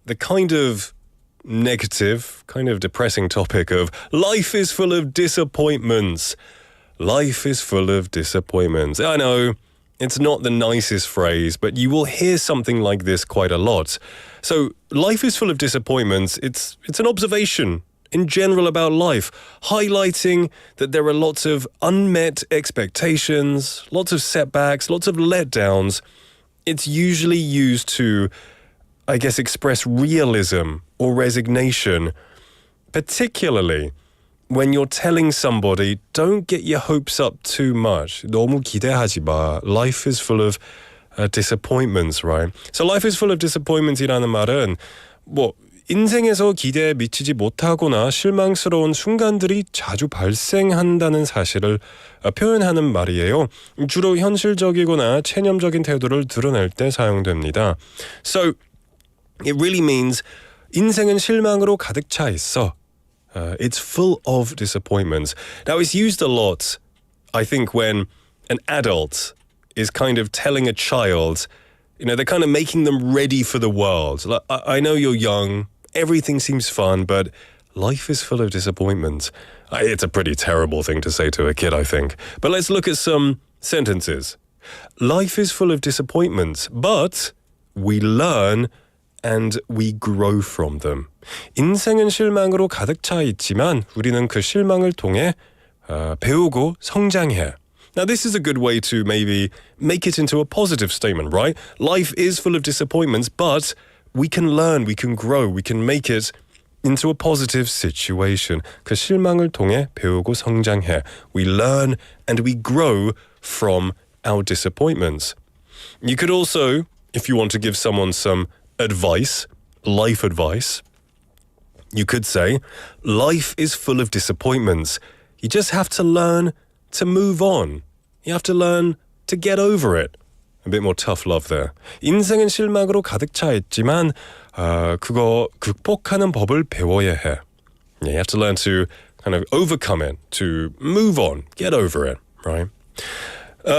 the kind of negative, kind of depressing topic of life is full of disappointments. Life is full of disappointments. I know, it's not the nicest phrase, but you will hear something like this quite a lot. So, life is full of disappointments. It's an observation in general about life, highlighting that there are lots of unmet expectations, lots of setbacks, lots of letdowns. It's usually used to, I guess, express realism or resignation, particularly when you're telling somebody, don't get your hopes up too much. 너무 기대하지 마. Life is full of disappointments, right? So life is full of disappointments이라는 말은 인생에서 기대에 미치지 못하거나 실망스러운 순간들이 자주 발생한다는 사실을 표현하는 말이에요. 주로 현실적이거나 체념적인 태도를 드러낼 때 사용됩니다. So it really means 인생은 실망으로 가득 차 있어. It's full of disappointments. Now, it's used a lot, I think, when an adult is kind of telling a child, they're kind of making them ready for the world. Like, I know you're young, everything seems fun, but life is full of disappointments. It's a pretty terrible thing to say to a kid, I think. But let's look at some sentences. Life is full of disappointments, but we learn and we grow from them. 인생은 실망으로 가득 차 있지만 우리는 그 실망을 통해 배우고 성장해. Now, this is a good way to maybe make it into a positive statement, right? Life is full of disappointments, but we can learn, we can grow, we can make it into a positive situation. 그 실망을 통해 배우고 성장해. We learn and we grow from our disappointments. You could also, if you want to give someone some advice, life advice, you could say, life is full of disappointments. You just have to learn to move on. You have to learn to get over it. A bit more tough love there. 인생은 실망으로 가득 차 있지만 그거 극복하는 법을 배워야 해. You have to learn to kind of overcome it, to move on, get over it, right?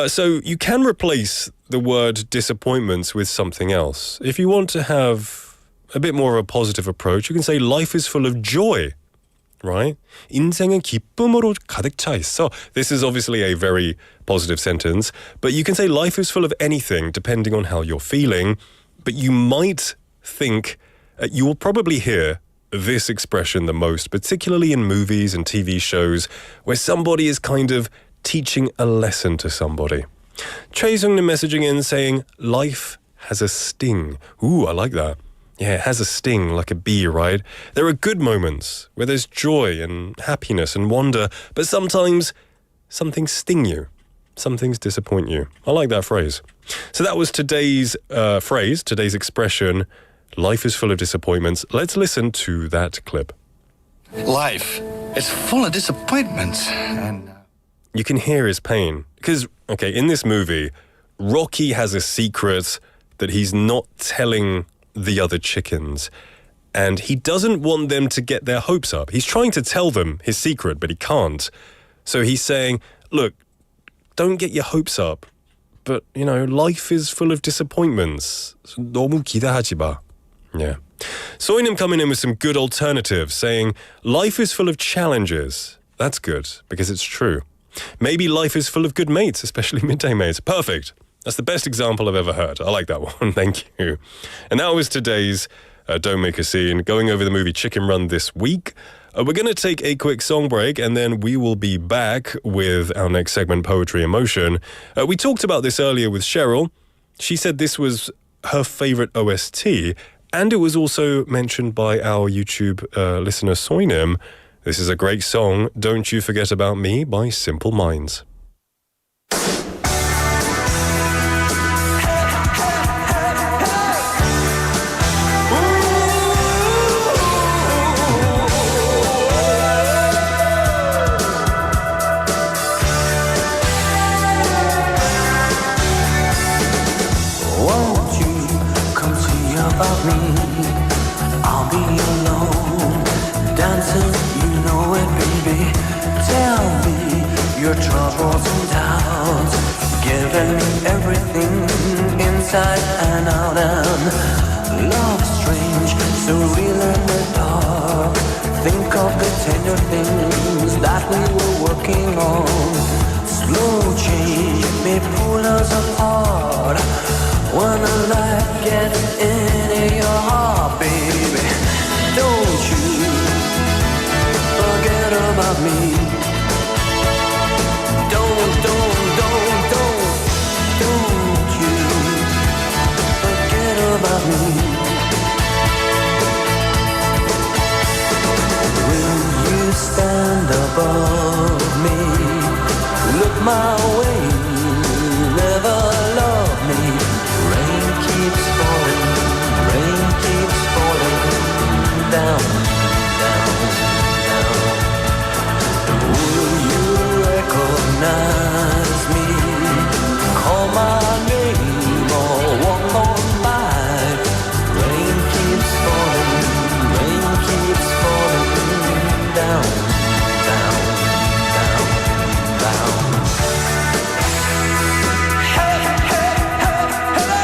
So you can replace the word disappointments with something else. If you want to have a bit more of a positive approach, you can say life is full of joy, right? 인생은 기쁨으로 가득 차 있어. This is obviously a very positive sentence, but you can say life is full of anything depending on how you're feeling, but you might think, you will probably hear this expression the most, particularly in movies and TV shows where somebody is kind of teaching a lesson to somebody. Choi Sung-nim messaging in saying, life has a sting. Ooh, I like that. Yeah, it has a sting like a bee, right? There are good moments where there's joy and happiness and wonder, but sometimes some things sting you. Some things disappoint you. I like that phrase. So that was today's phrase, today's expression, life is full of disappointments. Let's listen to that clip. Life is full of disappointments. And you can hear his pain. Because, okay, in this movie, Rocky has a secret that he's not telling the other chickens. And he doesn't want them to get their hopes up. He's trying to tell them his secret, but he can't. So he's saying, look, don't get your hopes up. But, you know, life is full of disappointments. 너무 기대하지 마. Yeah. Soinim coming in with some good alternatives, saying, life is full of challenges. That's good, because it's true. Maybe life is full of good mates, especially midday mates. Perfect. That's the best example I've ever heard. I like that one. Thank you. And that was today's Don't Make a Scene, going over the movie Chicken Run this week. We're going to take a quick song break, and then we will be back with our next segment, Poetry Emotion. We talked about this earlier with Cheryl. She said this was her favorite OST, and it was also mentioned by our YouTube listener, Soinim. This is a great song, Don't You Forget About Me by Simple Minds. Your troubles and doubts, giving me everything inside and out, and love strange, so real in the dark. Think of the tender things that we were working on. Slow change may pull us apart when the light gets into your heart, baby. Don't you forget about me. Don't you forget about me. Will you stand above me? Look my way, never love me. Rain keeps falling down, down, down. Will you recognize me? Call my name or walk on by. Rain keeps falling down, down, down, down. Hey, hey, hey, hey.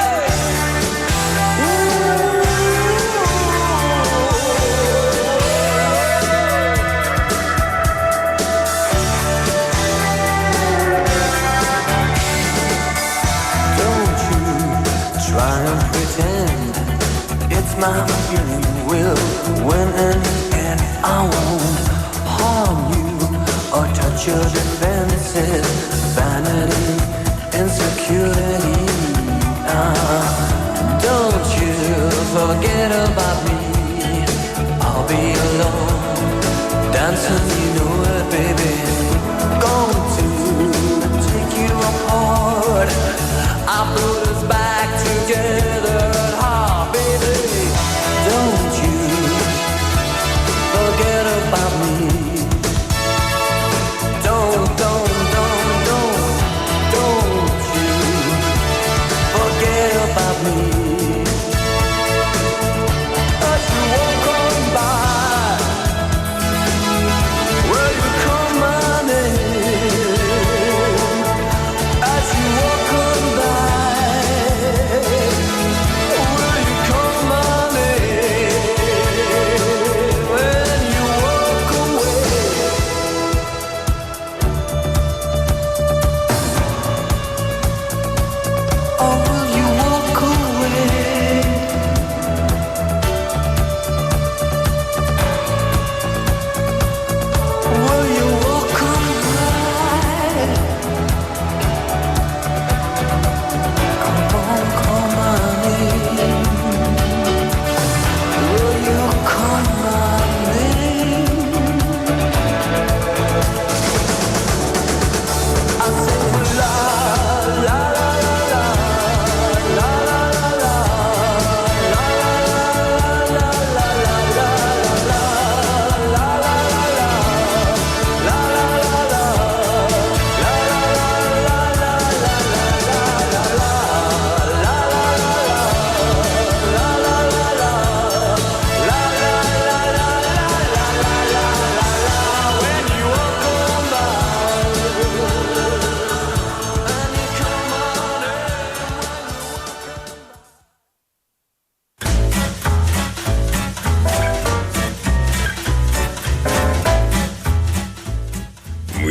Don't you try and pretend it's my feeling will win in the end. I won't harm you or touch your defenses. Vanity, insecurity. Don't you forget about me. I'll be alone, dancing, you know it, baby. Going to take you apart. I put us back together at heart, baby. Don't you forget about me. Don't you forget about me. As you walk on by, will you call my name?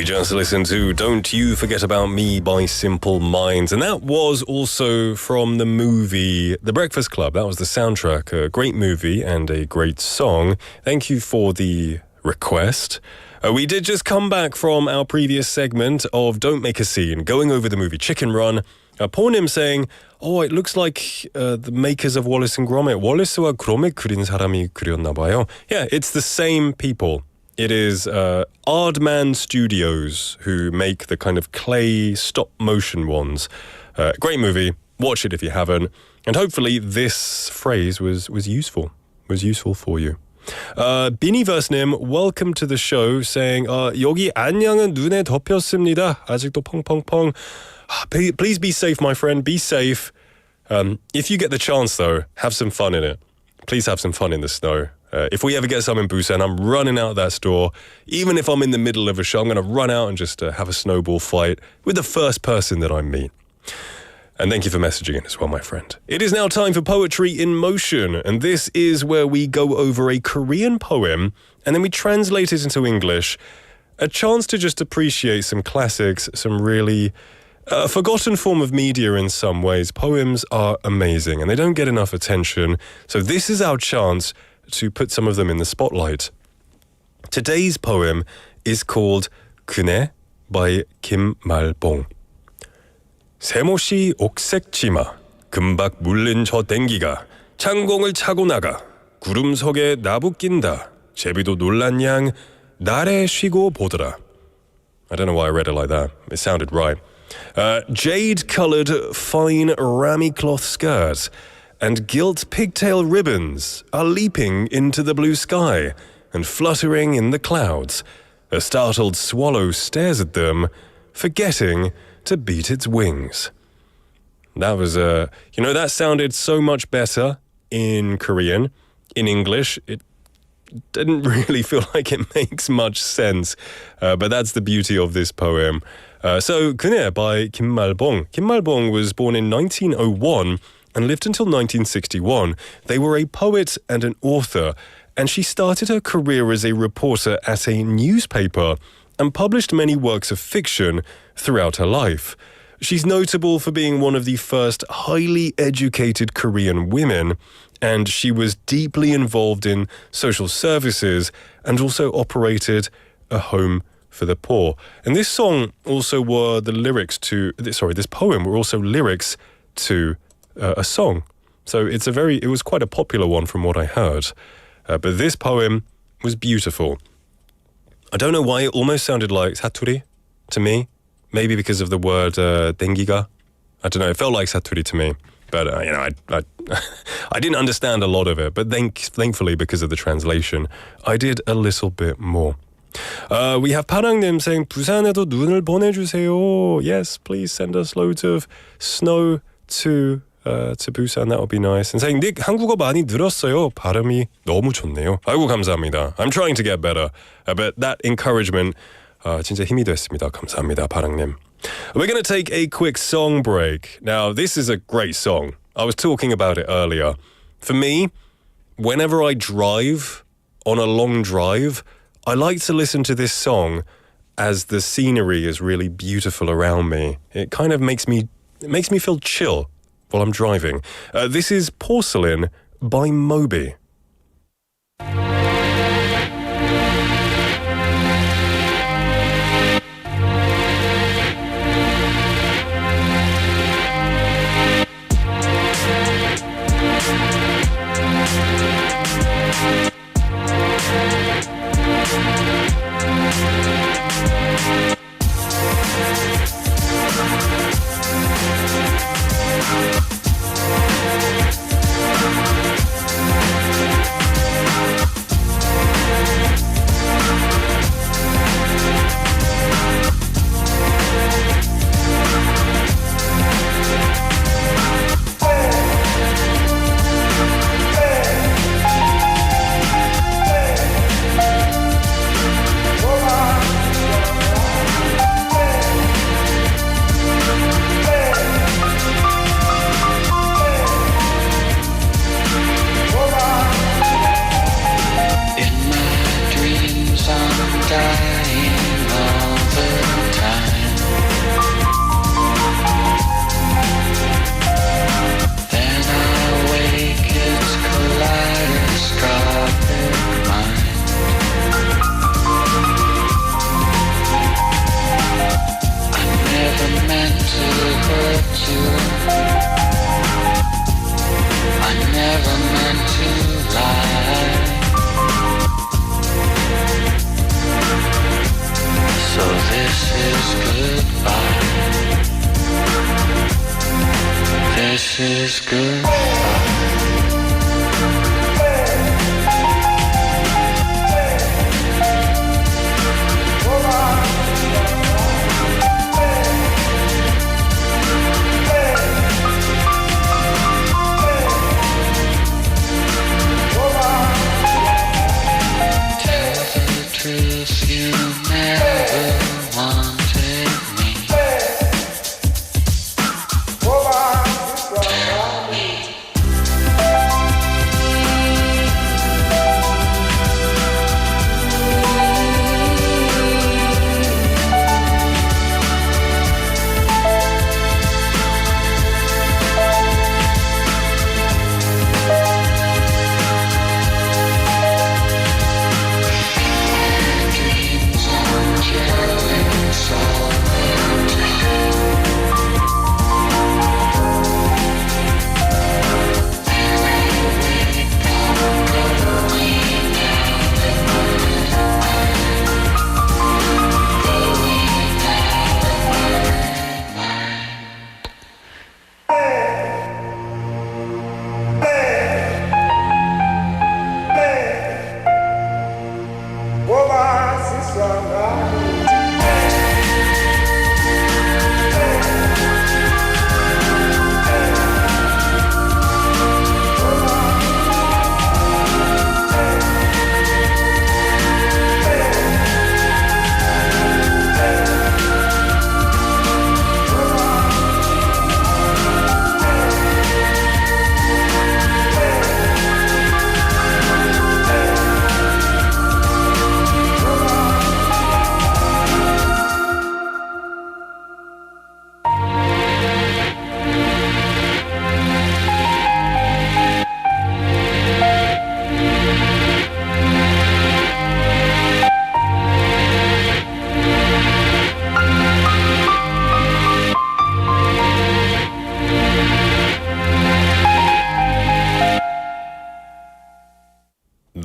We just listened to Don't You Forget About Me by Simple Minds. And that was also from the movie The Breakfast Club. That was the soundtrack. A great movie and a great song. Thank you for the request. We did just come back from our previous segment of Don't Make a Scene, going over the movie Chicken Run. Pornim saying, it looks like the makers of Wallace and Gromit. Wallace와 Gromit 그린 사람이 그렸나 봐요. Yeah, it's the same people. It is Aardman Studios who make the kind of clay stop-motion ones. Great movie. Watch it if you haven't. And hopefully this phrase was useful for you. 비니버스님, welcome to the show, saying 여기 안양은 눈에 덮였습니다. 아직도 펑펑펑. Please be safe, my friend. Be safe. If you get the chance, though, have some fun in it. Please have some fun in the snow. If we ever get some in Busan, I'm running out of that store. Even if I'm in the middle of a show, I'm going to run out and just have a snowball fight with the first person that I meet. And thank you for messaging in as well, my friend. It is now time for Poetry in Motion, and this is where we go over a Korean poem and then we translate it into English. A chance to just appreciate some classics, some really forgotten form of media in some ways. Poems are amazing and they don't get enough attention, so this is our chance to put some of them in the spotlight. Today's poem is called 그네 by Kim Mal-bong. 세모씨 옥색 치마 금박 물린 저 댕기가 창공을 차고 나가 구름 속에 나부 낀다 제비도 놀란 양 날에 쉬고 보더라. I don't know why I read it like that. It sounded right. Jade-coloured fine rammy cloth skirt and gilt pigtail ribbons are leaping into the blue sky and fluttering in the clouds. A startled swallow stares at them, forgetting to beat its wings. That was that sounded so much better in Korean. In English, it didn't really feel like it makes much sense, but that's the beauty of this poem. So, 그네 by Kim Mal-bong. Kim Mal-bong was born in 1901 and lived until 1961. They were a poet and an author, and she started her career as a reporter at a newspaper and published many works of fiction throughout her life. She's notable for being one of the first highly educated Korean women, and she was deeply involved in social services and also operated a home for the poor. And this song also were the lyrics to, this poem were also lyrics to a song. So it was quite a popular one from what I heard. But this poem was beautiful. I don't know why it almost sounded like 사투리 to me. Maybe because of the word 댕기가. I don't know. It felt like 사투리 to me. But, I didn't understand a lot of it. But thankfully, because of the translation, I did a little bit more. We have 파랑님 saying, 부산에도 눈을 보내주세요. Yes, please send us loads of snow to Busan. That would be nice. And saying, 닉 한국어 많이 늘었어요. 발음이 너무 좋네요. 아이고 감사합니다. I'm trying to get better. But that encouragement 진짜 힘이 됐습니다. 감사합니다, 파랑님. We're going to take a quick song break. Now, this is a great song. I was talking about it earlier. For me, whenever I drive on a long drive, I like to listen to this song as the scenery is really beautiful around me. It kind of makes me feel chill while I'm driving. This is Porcelain by Moby.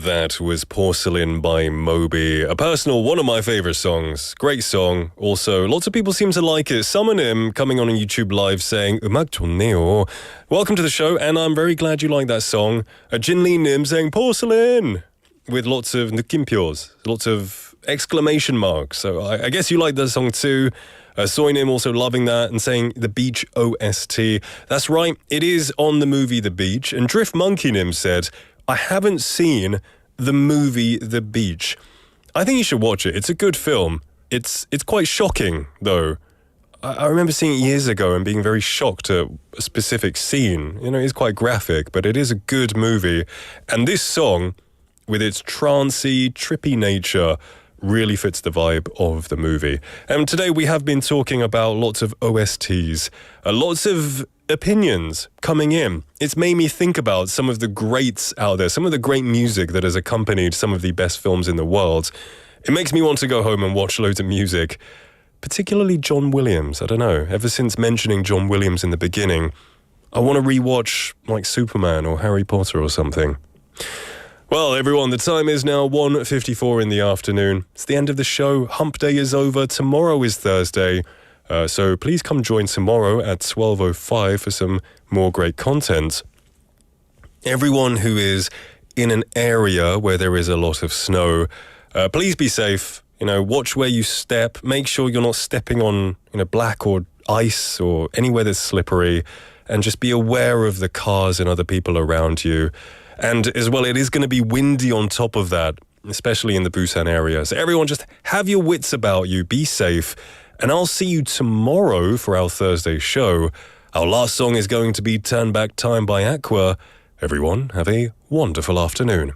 That was Porcelain by Moby, a personal one of my favorite songs. Great song. Also, lots of people seem to like it. Summonim coming on a YouTube live saying 음악 좋네요. Welcome to the show, and I'm very glad you like that song. Jinli Nim saying Porcelain with lots of 느낌표s, lots of exclamation marks. So I guess you like that song too. Soinim also loving that and saying The Beach OST. That's right, it is on the movie The Beach. And Drift Monkey Nim said, I haven't seen the movie The Beach. I think you should watch it. It's a good film. It's quite shocking, though. I remember seeing it years ago and being very shocked at a specific scene. You know, it's quite graphic, but it is a good movie. And this song, with its trancey, trippy nature, really fits the vibe of the movie. And today we have been talking about lots of OSTs, lots of opinions coming in. It's made me think about some of the greats out there, some of the great music that has accompanied some of the best films in the world. It makes me want to go home and watch loads of music, particularly John Williams. I don't know, ever since mentioning John Williams in the beginning, I want to rewatch like Superman or Harry Potter or something. Well, everyone, the time is now 1:54 in the afternoon. It's the end of the show. Hump Day is over. Tomorrow is Thursday. So please come join tomorrow at 12:05 for some more great content. Everyone who is in an area where there is a lot of snow, please be safe. You know, watch where you step. Make sure you're not stepping on, black or ice or anywhere that's slippery. And just be aware of the cars and other people around you. And as well, it is going to be windy on top of that, especially in the Busan area. So everyone just have your wits about you. Be safe. And I'll see you tomorrow for our Thursday show. Our last song is going to be Turn Back Time by Aqua. Everyone, have a wonderful afternoon.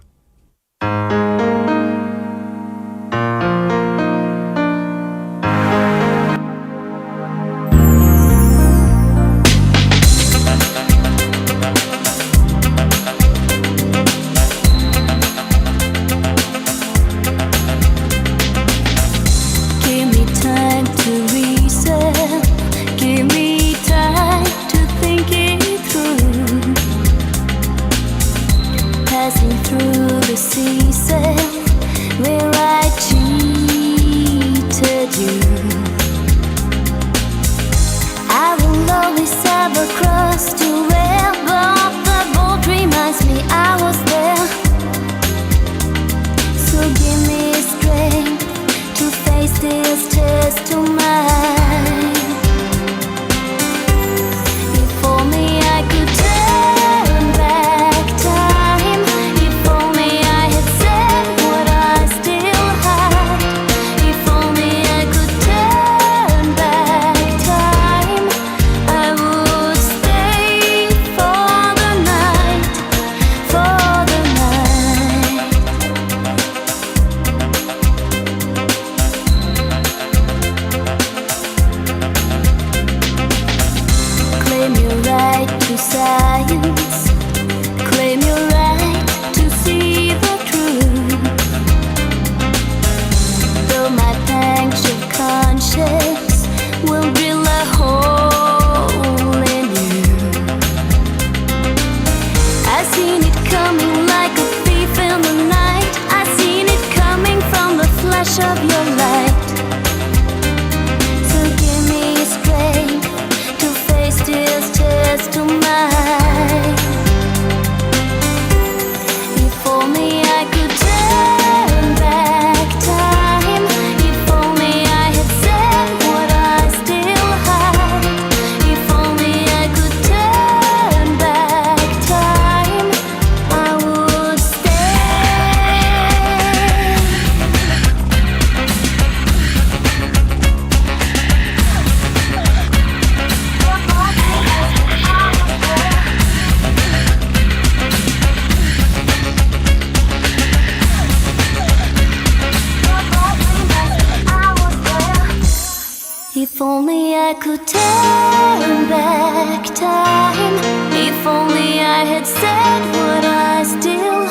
If only I could turn back time. If only I had said what I still